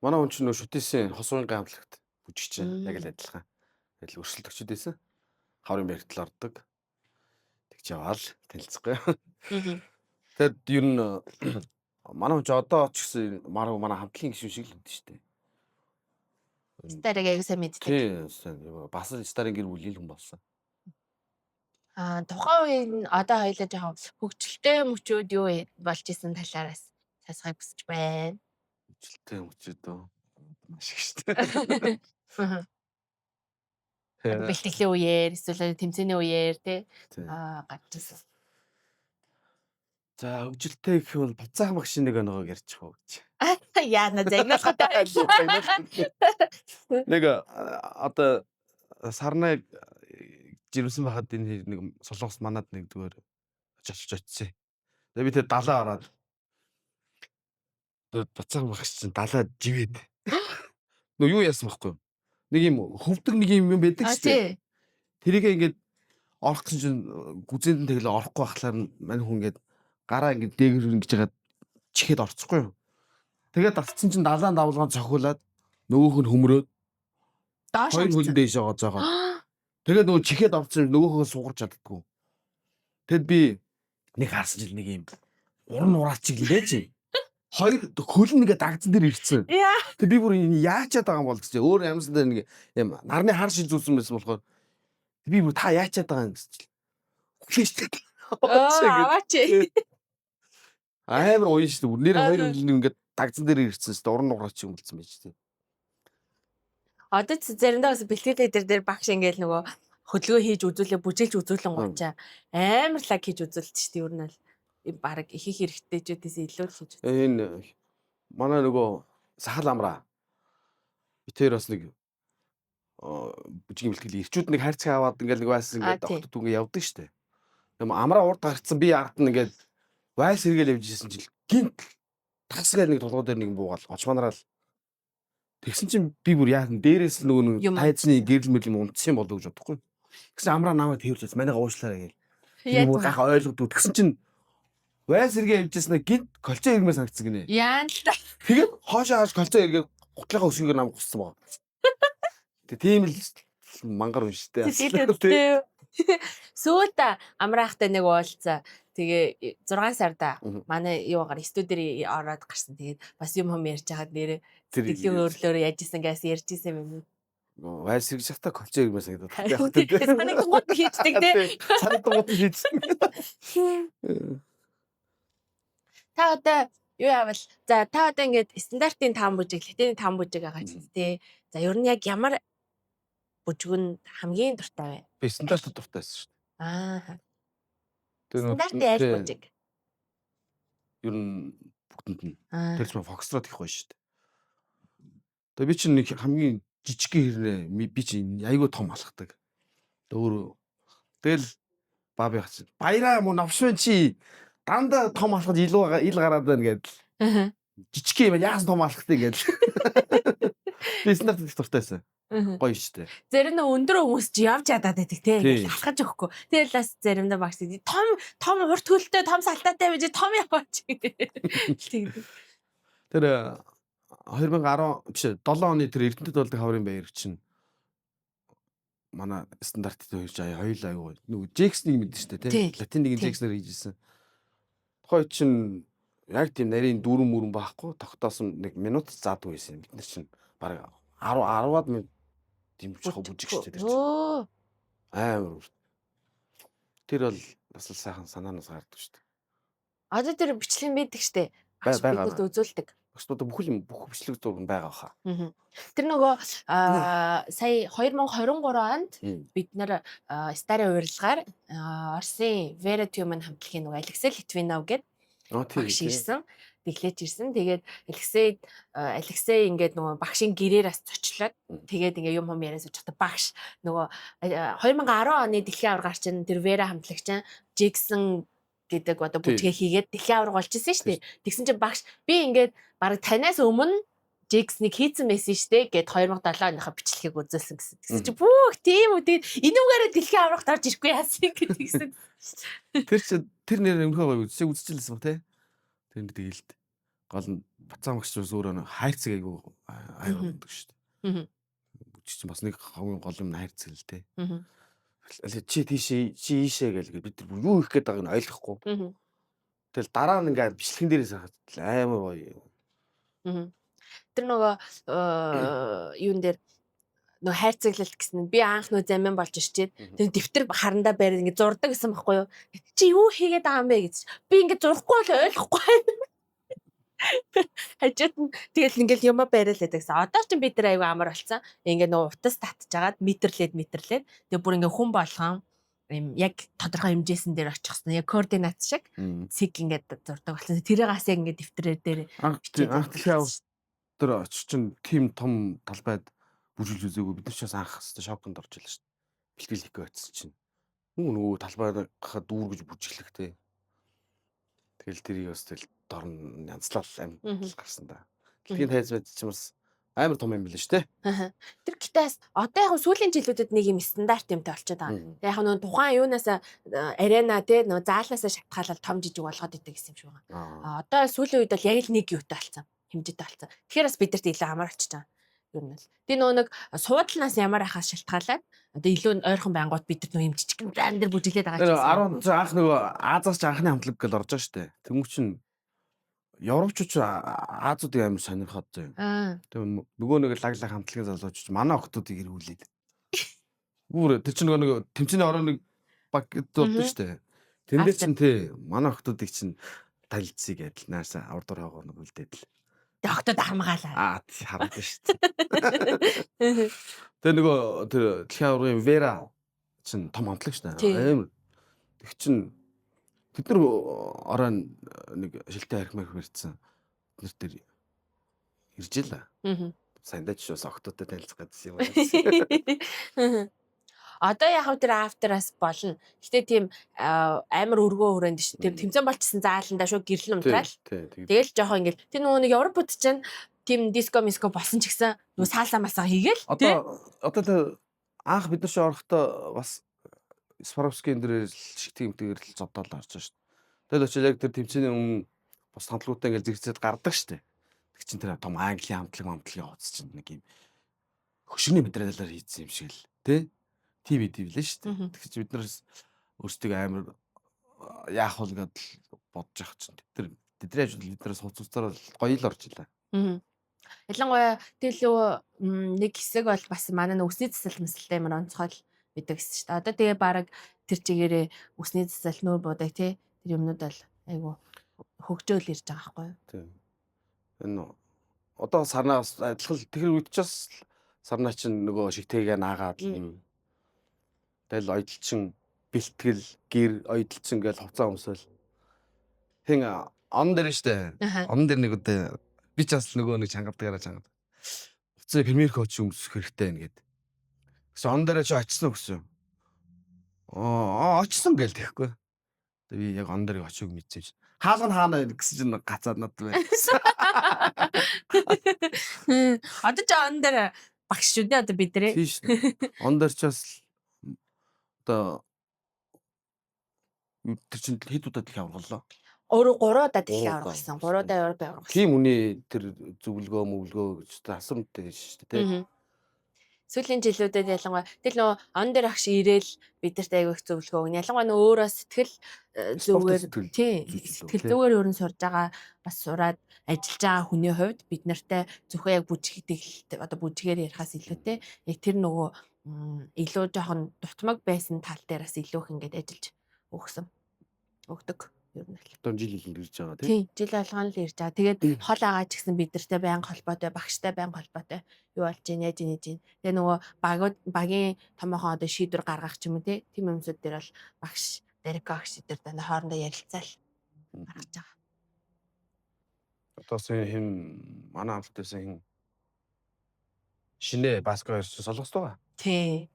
Манай хүн чинь нөө шүтээсэн хосуурын хамтлагт бүжигч яг л адилхан. Тэгэл өрсөлдөгчд байсан. Хаврын баригдал ордог. Тэгж яваал танилцахгүй. Тэгэхээр ер нь манай хүн ч одоо ч гэсэн манай хамтлагийн гишүүн шиг л үдэн шүү дээ. Старыг аяг сайн мэддэг. Тийм. Бас старын гэр бүлийн хүн болсон. Тухайн үеийн одоо хоёлаа жоохон хөгжилтэй мөчүүд юу болж исэн талаараас сасгахыг хүсэж байна. Хөгжилтэй мөчөд маш их штэ. Аа. Бэлтгэлийн үеэр эсвэл тэмцээний үеэр тий гарч ирсэн. За хөгжилтэй гэх бол бацаах машиныг нөгөө ярьчих уу гэж. Яана загнуулгатай. Нэг одоо сарнай жирэмсэн байхад энэ нэг солонгос манад нэг зүгээр очиж очсон. Тэгээ би тэр далаа ороод бацаах багш чинь далаа живээд. Нөө юу яасан байхгүй юу? Нэг юм хөвдөг нэг юм байдаг шүү дээ. Тэрийг ингээд орох гэсэн чинь гүзээнд нь тэглээ орохгүй байхлаар мань хүн ингээд гараа ингээд дээгүүр ингэж жагаад чихээд орцохгүй юу? Тэгээд татцсан чинь далаан давлгаан цохиулаад нөгөөх нь хөмрөөд Доош хоёр хөлн дээш байгаа зоогоо. Тэгээд нөгөө чихээд орцсон нөгөөхөө суугарч чаддаггүй. Тэгэд би нэг харсан жил нэг юм уран ураач гэлээ чи. Хоёр хөлн нэгэ дагцсан дээр ирсэн. Тэг би бүр яачаад байгаа юм бол гэж өөр ямсан дээр нэг юм нарны хар шил зүүсэн байсан болохоор би бүр та яачаад байгаа юм гэж. Хүлээжтэй. Аваач. Амар уян шүү дээ. Нэр хоёр хөлн ингээд дагцсан дээр ирсэн шүү дээ. Уран ураач юм болсон байж тээ. Одоо заримдаа бас бэлтгэл дээр багш ингээл нөгөө хөдөлгөөн хийж үзүүлээ бүжиглж үзүүлэн гуйчаа амар лаг хийж үзүүлдэг шүү дээ. Ер нь бол баг их хэрэгтэйчүүдээс илүү л хийж. Энэ манай нөгөө сахал амраа. Битээр бас нэг бүжгийн бэлтгэл ирчүүд нэг хайрцаг аваад ингээл нэг вайс ингээд огтд үгээ явдаг шүү дээ. Юм амраа урд гарцсан би ард нь ингээд вайс хэрэгэл явж ирсэн чил гинт тасгаал нэг толгой дээр нэг буугаал очманараа л тэгсэн чинь би бүр яасан дээрээс нөгөө нэг тайзны гэрэл мэрэл юм унтсан болов гэж бодохгүй. Тэгсэн амраа намайг тэрвэлээс манайга уушлаарай гээл. Би бүр гах ойлгодгүй. Тэгсэн чинь вайс хэрэгээ явжсэн гинт колцоо ирмээ санагдсан гинэ. Яан л та. Тэгээд хоошоо хаш колцоо иргээ гутлахаа өсгөөр намайг гуссан байгаа. Тийм л мангар унштай. Сүүлд амраахтай нэг уулзаа. Тэгээ 6 сарда манай юугаар студиэр ороод гарсан. Тэгээд бас юм ярьж хагаад нэрээ сэтгэлийн өөрлөөр яжсэн гээс ярьж исэн юм. Вайс хэрэгж захта колцоо ирмээ санагдаад. Санагдгууд хийдэг тий. Санагдгууд хийсэн. Та одоо юу яавал за та одоо ингээд стандартын 5 бүжиг, латины 5 бүжиг байгаа ч тий. За ер нь яг ямар бүжгүн хамгийн дуртай вэ? Би стандарт дуртай байсан шүү дээ. Стандарт аль бүжиг? Ер нь бүгдэнд нь. Тэр ч фокстрот их гоё шүү дээ. Тэгээ би чинь нэг хамгийн жижиг хэрнээ би чинь айгүй том алхдаг. Өөр тэгэл баби хац. Баяраа мөн навшвэн чи дандаа том алхаж ил гараад байна гэдэл. Жижиг юм яасан том алхахтыг гэдэл. Би стандарт их дуртайсан. Гоё шүү дээ. Зарим нь өндөр хүмүүс ч явж ядаад байдаг тий. Алхаж өгөхгүй. Тэгэл бас заримдаа багш том урт хөлтэй том салтаатай байж том яваач. Тэр 2010 биш 7 оны тэр Эрдэнэт болдог хаврын баяр чинь манай стандартд хоёрч хоёул аягүй нөгөө Джекснийг мэдэн шүү дээ тий. Латин нэг Джекснээр хийжсэн. Тухай чинь яг тийм нарийн дүүрэн мөрөн байхгүй тогтоосон нэг минут заадгүй байсан. Бид нар чинь баг 10-10-аад минут дэмжих бүжиг шүү дээ тэр чинь. Амар. Тэр бол бас л сайхан санаанаас гардаг шүү дээ. Одоо тэр бичлэг мэддэг шүү дээ. Бид үзүүлдэг. Багшдаа бүх бичлэг зураг байгаа хаа. Тэр нөгөө сая 2023 онд бид нар Стари урилгаар Орсын Vera Tumen хамтлагийн нөгөө Алексей Литвинов гэдэг багш ирсэн. Тэглэж ирсэн. Тэгээд Алексей ингээд нөгөө багшийн гэрээр бас зочлоод тэгээд ингээд юм яриас очихдаг багш нөгөө 2010 оны дэлхийн аваргаар чинь тэр Vera хамтлагч Jackson гэдэг одоо бүжгээ хийгээд дэлхийн аварга болж исэн шүү дээ. Тэгсэн чинь багш би ингээд баг танаас өмнө Jackson-ыг хийсэн байсан шүү дээ гэд 2007 оныхоо бичлэгийг үзүүлсэн гэсэн. Тэгсэн чинь бүх тийм үү тэгээд энүүгээрээ дэлхийн аваргад орж ирэхгүй яасан гэдгийгсэн. Тэр нэр өмнөхөө гоё үзчихлээсэн ба тий. Тэр тэгэлд гол нь бацаа магчраас өөрөө хайрцаг айгу байдаг шүү дээ. Бүжиг чинь бас нэг гол юм хайрцаг л тий. Чи тийшээ чи ийшээ гээл бид нар юу их гээд байгааг нь ойлгохгүй. Тэгэл дараа нь ингээд бичлэгэн дээрээс хахад амар гоё. Тэр нөгөө юун дээр нөө хайрцаглалт гэсэн нь би анх нөө замын болж ирчээд тэр дэвтэр харандаа бариад ингэ зурдаг гэсэн байхгүй юу? Чи юу хийгээд байгаа юм бэ гэж. Би ингэ зурхгүй л ойлгохгүй. Хажууд нь тэгэл ингээл юма бариад л гэсэн. Одоо ч бид нар аягүй амар болсон. Ингээ нөө утас татчихагаад метрлээд. Тэгээ бүр ингээ хүн болгон юм яг тодорхой хэмжээсэн дээр очихсан. Яг координат шиг цэг ингээд зурдаг болсон. Тэрийг бас яг ингээд дэвтрээр дээр анх дэлхийн аварга дээр очиж чинь тийм том талбайд бүжиглж үзээгүй. Бид нар ч бас анх хэвээр шоконд орж илаа шүү дээ. Бэлтгэл хийх гэсэн чинь. Нөгөө талбайд гахад дүүргэж бүжиглэхтэй. Тэгэл тэрийг бас тэл дорн янзлал амьд гарсан да. Дэлхийн тайз ч бас амар том юм билээ шүү дээ. Тэр гэтээс одоо яг сүүлийн жилүүдэд нэг юм стандарт юмтай болчиход байгаа. Яг нөө тухайн юунаас арена те нөө заалнаасаа шатгаалал том жижиг болгоод идэг гэсэн юм шиг байгаа. Одоо сүүлийн үед бол яг л нэг юутай болсон. Хэмжээтэй болсон. Тэгэхээр бас бидэрт илүү амар болчихж байгаа. Юу нь бол. Тэгээ нөгөө нэг суудлнаас ямар ахаас шалтгаалаад одоо илүү ойрхон байнгут бид нар нөө юм жижиг зан дээр бүжиглээд байгаа чинь. 10 анх нөгөө Азаас ч анхны хамтлаг гэж орж байгаа шүү дээ. Тэнгүү чинь Европчууд Азуудыг амар сонирхоод зөө. Тэгээ нөгөө нэг лаг хамтлагийн залуучууд манай охтуудыг ирүүлээд. Бүр тэр чинь нөгөө тэмцээний орооны баг болдог шүү дээ. Тэндээ чинь тий манай охтуудыг чинь талилцъя гэдэл нааса аврдуур хаагуу нэг үлдээд л. Тэгээ охтууд хамгаалаа. Хараад шүү дээ. Тэгээ нөгөө тэр дэлхийн аврагын Вера чинь том хамтлаг шүү дээ. Амар. Тэг чинь бид нар ороо нэг шилтэй архимаар хөрцөн бид нар ирж илаа. Саяндаа ч бас охтуудтай танилцах гэсэн юм байна. Одоо яг тэр автораас болно. Гэтэ тийм амар өргөө хүрээнд ш. Тэр тэмцээн болчихсон зааландаа шууд гэрлэн унтраал. Тэгэл жоохон ингээл тэр нөгөө нэг Европод ч тийм диско миско болсон ч гэсэн нөгөө саалсаа масаа хийгээл. Одоо анх бид нар шиг орохдоо бас Сваровскийн дээр шиг тиймтэйгээр л зодоол орж байгаа шүү дээ. Тэгэл очил яг тэр тэмцээний өмнө бас хамтлагуудаа ингээл зэрэгцээд гардаг шүү дээ. Тэг чин тэр том Английн хамтлагийн хуудас чинь нэг юм хөшгөний материалаар хийсэн юм шиг л тий. ТV лээ шүү дээ. Тэг чи бид нар өөрсдөө амар яах вэ гэдэл бодож ах чинь тэдний ажил биднээс хуцуцаар гоё л орж илаа. Ялангуяа тэгэл нэг хэсэг бол бас манай өсний засал мэсэлтэй ямар онцгой бидэг гэсэн шүү дээ. Одоо тэгээ баг тэр чигээрээ өсний засал нүүр буудаг тий. Тэр юмнууд бол айгу хөгжөөл ирж байгаа байхгүй юу? Тийм. Энэ одоо сарнаас адилхан тэр үед ч бас сарнаа чинь нөгөө шигтэйгээ наагаад юм. Тэгэл ойдлчин бэлтгэл гэр ойдлчин гэж хувцас өмсөл. Хин он дээр штэ. Он дээр нэг удаа би ч бас нөгөө нэг чангадгаараа чангад. Хувцас премьер коуч өмсөх хэрэгтэй байна гэд. Гэсэн он дээр чи очсон уу гэсэн. Очсон гээл тэгэхгүй. Би яг он дээр очиг мэдсэн чи. Хаалга нь хаана гэсэн чинь гацаад над байна. Одоо ч он дээр багш шүү дээ одоо бид нэ. Тийш. Он дээр ч бас одоо тэр чинь хэд удаа дэлхийн аваргалаа. Өөрөө 3 удаа дэлхийн аваргалсан. 3 удаа Европ аваргалсан. Тийм үний тэр зөвлөгөө гэж асуумтай шүү дээ. Сүүлийн жилүүдэд ялангуяа тэгэл нөө он дээр агш ирээл бидэрт аягүй их зөвлөгөө өгнө. Ялангуяа нөө өөрөө сэтгэл зүгээр тийм сэтгэл зүгээр өрн сурж байгаа бас сураад ажиллаж байгаа хүний хувьд бид нартай зөвхөн яг бүжигдэг одоо бүжигээр ярихаас илүүтэй яг тэр нөгөө илүү жоохон дутмаг байсан тал дээрээс илүү их ингээд ажиллаж өгдөг. Ер нь л. Одоо жил ирж байгаа тийм. Жил болгоно л ирж байгаа. Тэгээд хол агаа ч гэсэн бид нартай байнга холбоотой, багштай байнга холбоотой юу болж ийн, яаж ийн. Тэгээ нөгөө багийн томоохон одоо шийдвэр гаргах ч юм уу тийм юмсууд дээр бол багш, директор багш дээр дандаа хоорондоо ярилцаал гаргаж байгаа. Одоо хин манай хамтдаас хин шинэ баскетбол солонгост байгаа. Тий.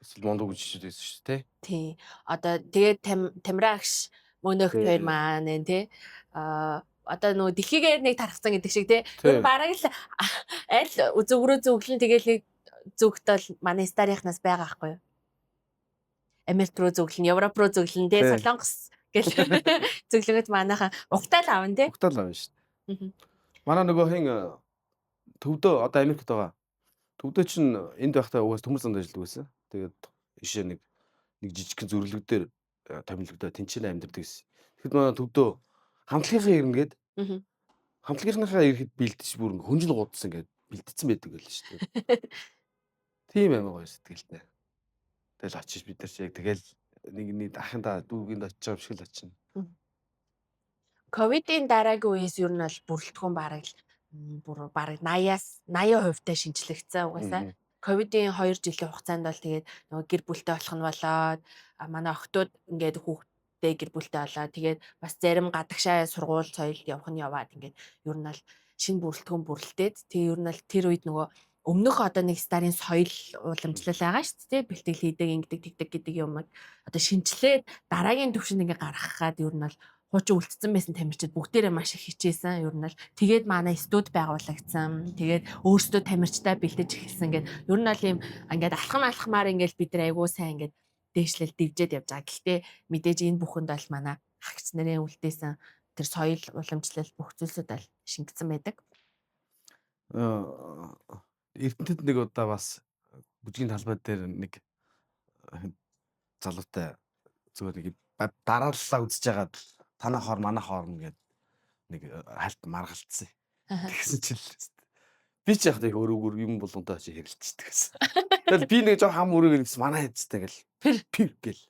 Эсвэл мондоо гүжиж байсан шүү дээ. Тий. Одоо тэгээд Тамирагш мөнөх хоёр маань тий. Одоо нөгөө дэлхийгээр нэг тархсан гэдэг шиг тий. Бараг л аль зөвгөрөө зөвглөн тэгээл зөвгтөл манай старийнхнаас байгаа байхгүй юу? Америк руу зөвглөн, Европ руу зөвглөн тий. Солонгос гэл зөвлөгөөд манайхаа угтаал аавн тий. Угтаал аавн шүү. Манай нөгөө хин төвдөө одоо Америкт байгаа. Төвдөө чинь энд байхдаа угаас төмөр занд ажилладаг байсан. Тэгээд ишээ нэг жижигхэн зөвлөг дээр томилогдоо тэнцэнэ амьдэрдэг гэсэн. Тэгэхэд манай төвдөө хамтлагийнхаа ирнэ гээд хамтлагийнхаа ирэхэд бэлдэж бүр хөнжил гудсан гээд бэлдсэн байдаг байл шүү дээ. Тийм амар гоё сэтгэлтэй. Тэгэл очиж бид нар ч яг тэгэл нэг ахында дүүгэнд очиж байгаа шиг л очино. Ковидын дараагийн үеэс ер нь бол бүрэлдэхүүн бараг бүр бараг 80% та шинжлэгдсэн угаасаа. Ковидын 2 жилийн хугацаанд бол тэгээд нөгөө гэр бүлтэй болох нь болоод манай охтууд ингээд хүүхдтэй гэр бүлтэй болоод тэгээд бас зарим гадагшаа сургууль соёлд явах нь яваад ингээд ер нь бол шинэ бүрэлдэхүүн бүрэлдээд тэгээд ер нь бол тэр үед нөгөө өмнөх одоо нэг старын соёл уламжлал байгаа шүү дээ. Бэлтгэл хийдэг, ингэдэг, тэгдэг гэдэг юм одоо шинжлээд дараагийн төвшөнд ингээ гаргахад ер нь бол хуучин үлдсэн байсан тамирчид бүгдээрээ маш их хичээсэн. Ер нь л тэгээд манай студ байгуулагдсан. Тэгээд өөрсдөө тамирчтай бэлдэж эхэлсэн гэдэг. Ер нь бол ийм ингээд алхамаар ингээд бид нар айгуу сайн ингээд дээшлэл дивжээд явж байгаа. Гэхдээ мэдээж энэ бүхэнд бол манай хагц нарын үлдээсэн тэр соёл уламжлал бүх зүйлсүүд бол шингэсэн байдаг. Эрдэнэтэд нэг удаа бас бүжгийн талбай дээр нэг залуутай зүгээр нэг дарааллаа үзэж байгаад танаа хоор манай хоор гэдэг нэг хальт маргалтсан. Тэгсэн чинь би ч яг нэг өөр юм болгонтой очиж хэрэлцдэг гэсэн. Тэгэл би нэг жоо хам өрөөгөө гэсэн манай хэдтэй гэл пир гэл.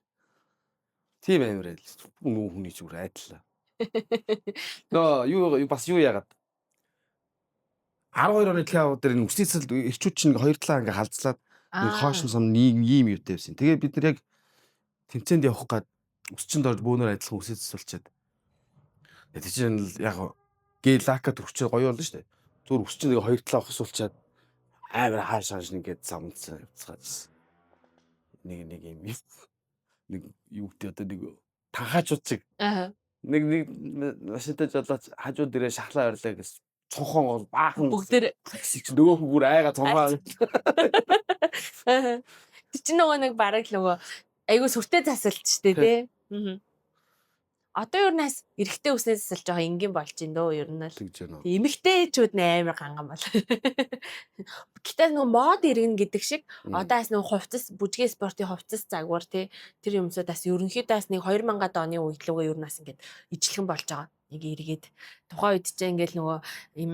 Тийм амир айл. Хүний зүгээр айдлаа. Нөө юу бас юу яагаад 12 оны дэлхийн аваад дээр энэ үсээсэл ирчүүд чинь хоёр талаа ингээ халдцлаад нэг хоошин сум ийм юутай байсан. Тэгээ бид нар яг тэмцээнд явах гээд өсчөнд орж бөөнөр адилхан үсээсэл сулчаад. Тэгээ чинь яг гелака төрчөө гоё болно шүү дээ. Зүгээр өсчөнд нэг хоёр талаа хосуулчаад амар хаашааш ингээд замцсан явцгааж. Нэг юм нэг юу гэдэг одоо нэг танхаачууд чиг. Нэг машинтай жолооч хажууд дээрээ шахлаа орлоо гэсэн. Цонхон бол баахан бүгдээр нөгөө бүр айгаа цонхоо. Тэг чи нөгөө нэг бараг л нөгөө айгуу сүртэй засалт штэ тий. Одоо ер нь бас эрэгтэй үснээс засалж байгаа энгийн болж ин дөө ер нь л. Эмэгтэйчүүд амар ганган бол. Гэтэ нөгөө мод иргэн гэдэг шиг одоо бас нөгөө хувцас бүжгийн спортын хувцас загвар тий тэр юмсууд бас ерөнхийдөө бас нэг 2000-аад оны үедлүүгээ ер нь бас ингээд ижилхэн болж байгаа. Нэг эргээд тухайн үед ч ингээл нөгөө им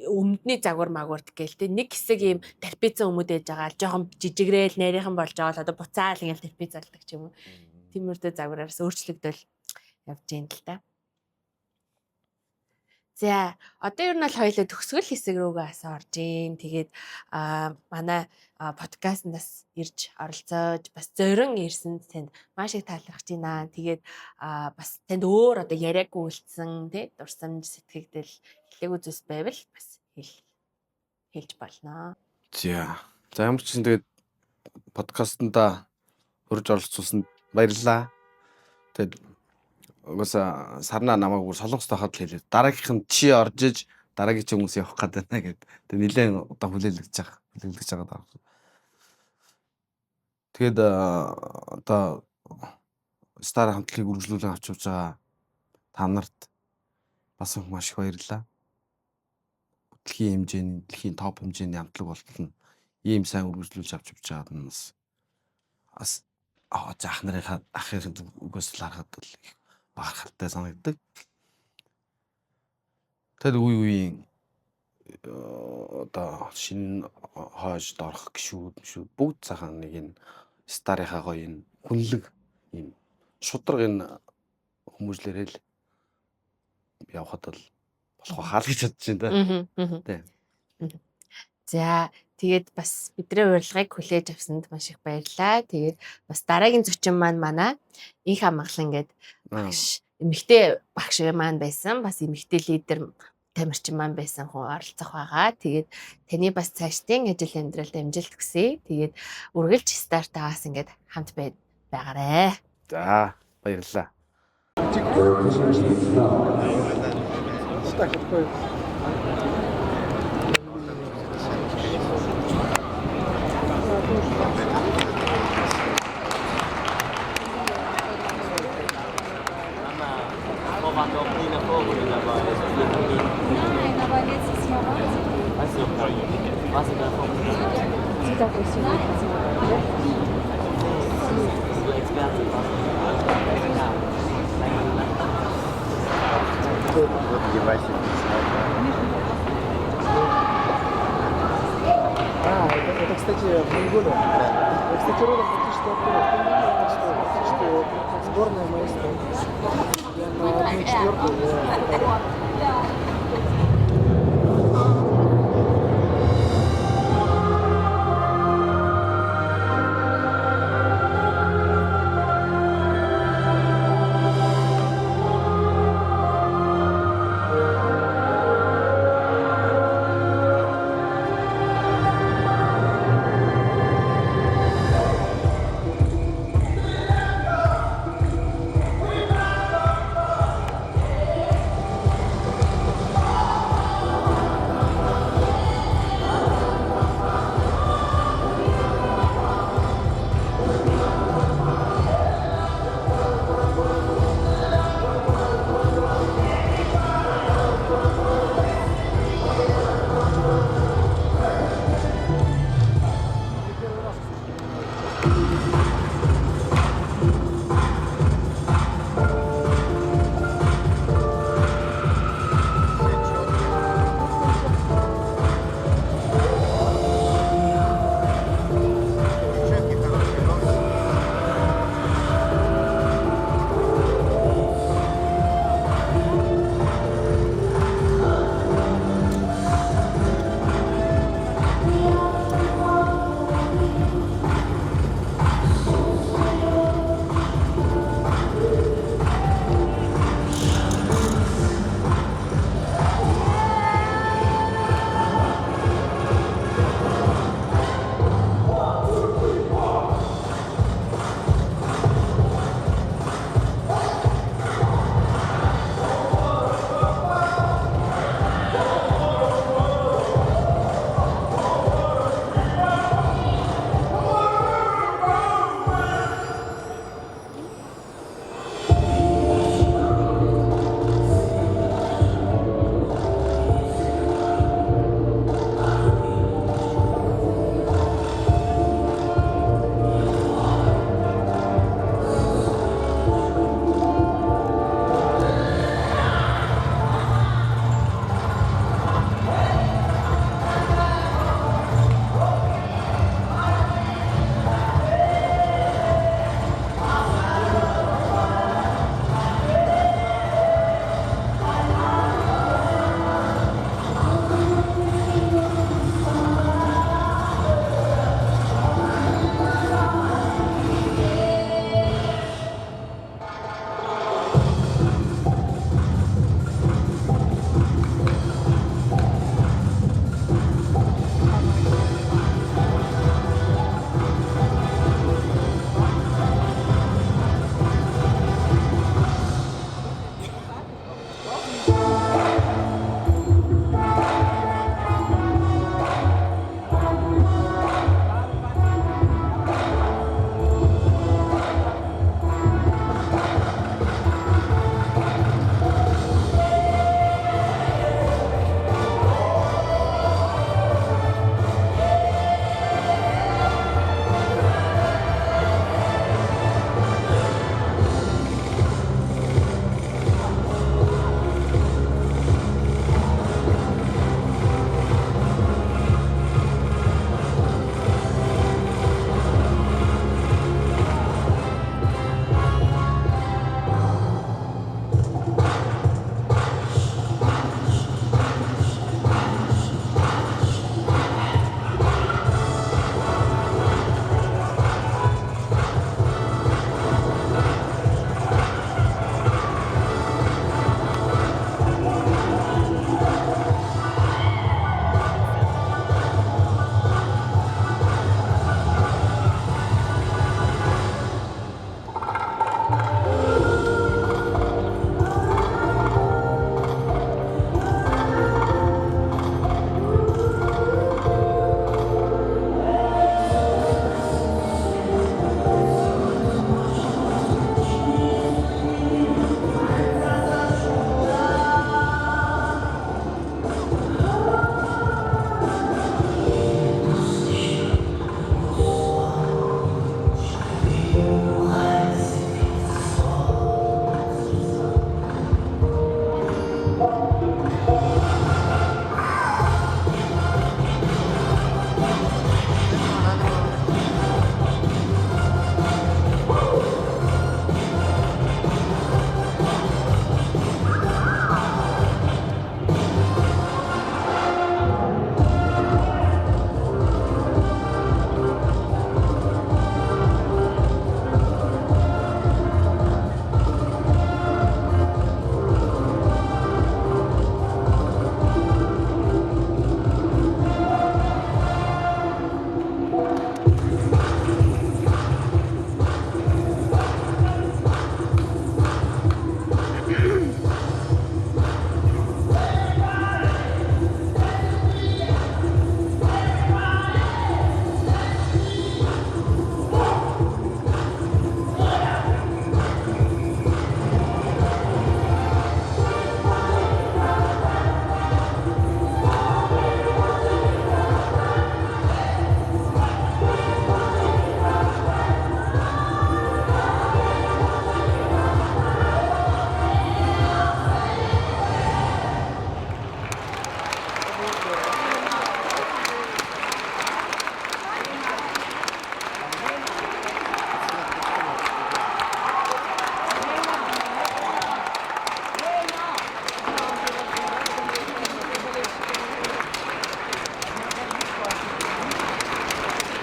өмдний загвар магвард гээл те нэг хэсэг ийм тарпицсан өмөд ээж байгаа жоохон жижигрээл нарийнхан болж байгаа л одоо буцаал ингээл тарпиц залдаг ч юм уу тиймэрдээ загвараас өөрчлөгдөл явж гин л та. За одоо ер нь бол хоёулаа төгсгөл хэсэг рүүгээ бас орж гин. Тэгээд манай подкастнаас ирж оролцож бас зорин ирсэнд танд маш их таалагдж байна. Тэгээд бас танд өөр одоо яриаг үйлдсэн тий дурсамж сэтгэгдэл хэлээгүй зүйлс байвал бас хэлж болно. За ямар ч юм тэгээд подкастнда хурж оролцуулсанд баярлалаа. Тэгээд угаасаа сарнаа намайг бүр солонгост хахад л хэлээ. Дараагийнх нь чи орж иж дараагийн ч хүмүүс явах гээд байна гэд. Тэг нэлээд удаа хүлээлгэж байгаа даа. Тэгээд одоо стар хамтлагийг үргэлжлүүлэн авч явж байгаа та нарт бас маш их баярлалаа. Дэлхийн топ хэмжээний хамтлаг болтол нь ийм сайн үргэлжлүүлж авч явж байгаад нь бас заах нарын ахын үгээс л харахад бол бахархалтай санагддаг. Тэгэд үеийн одоо шинэ хойш дорох гişүүд бүгд цаахан нэг энэ старынхаа гоё энэ хүнлэг ийм шудраг энэ хүмүүжлэрэл явхад бол болох хаа л гэж бодож байна да. За тэгээд бас бидний урилгыг хүлээж авсанд маш их баярлалаа. Тэгээд бас дараагийн зочин манай их амгалан гээд багш эмэгтэй багш маань байсан. Бас эмэгтэй лидер тамирчин маань байсан хүн оролцох байгаа. Тэгээд таны бас цаашдын ажил амьдралд амжилт хүсье. Тэгээд үргэлж стартаас ингээд хамт байгаарэ. За баярлалаа. сборная маэстро. Я на 1/4.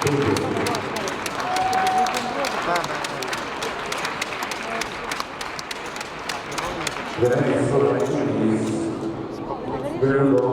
The next selection is Virgo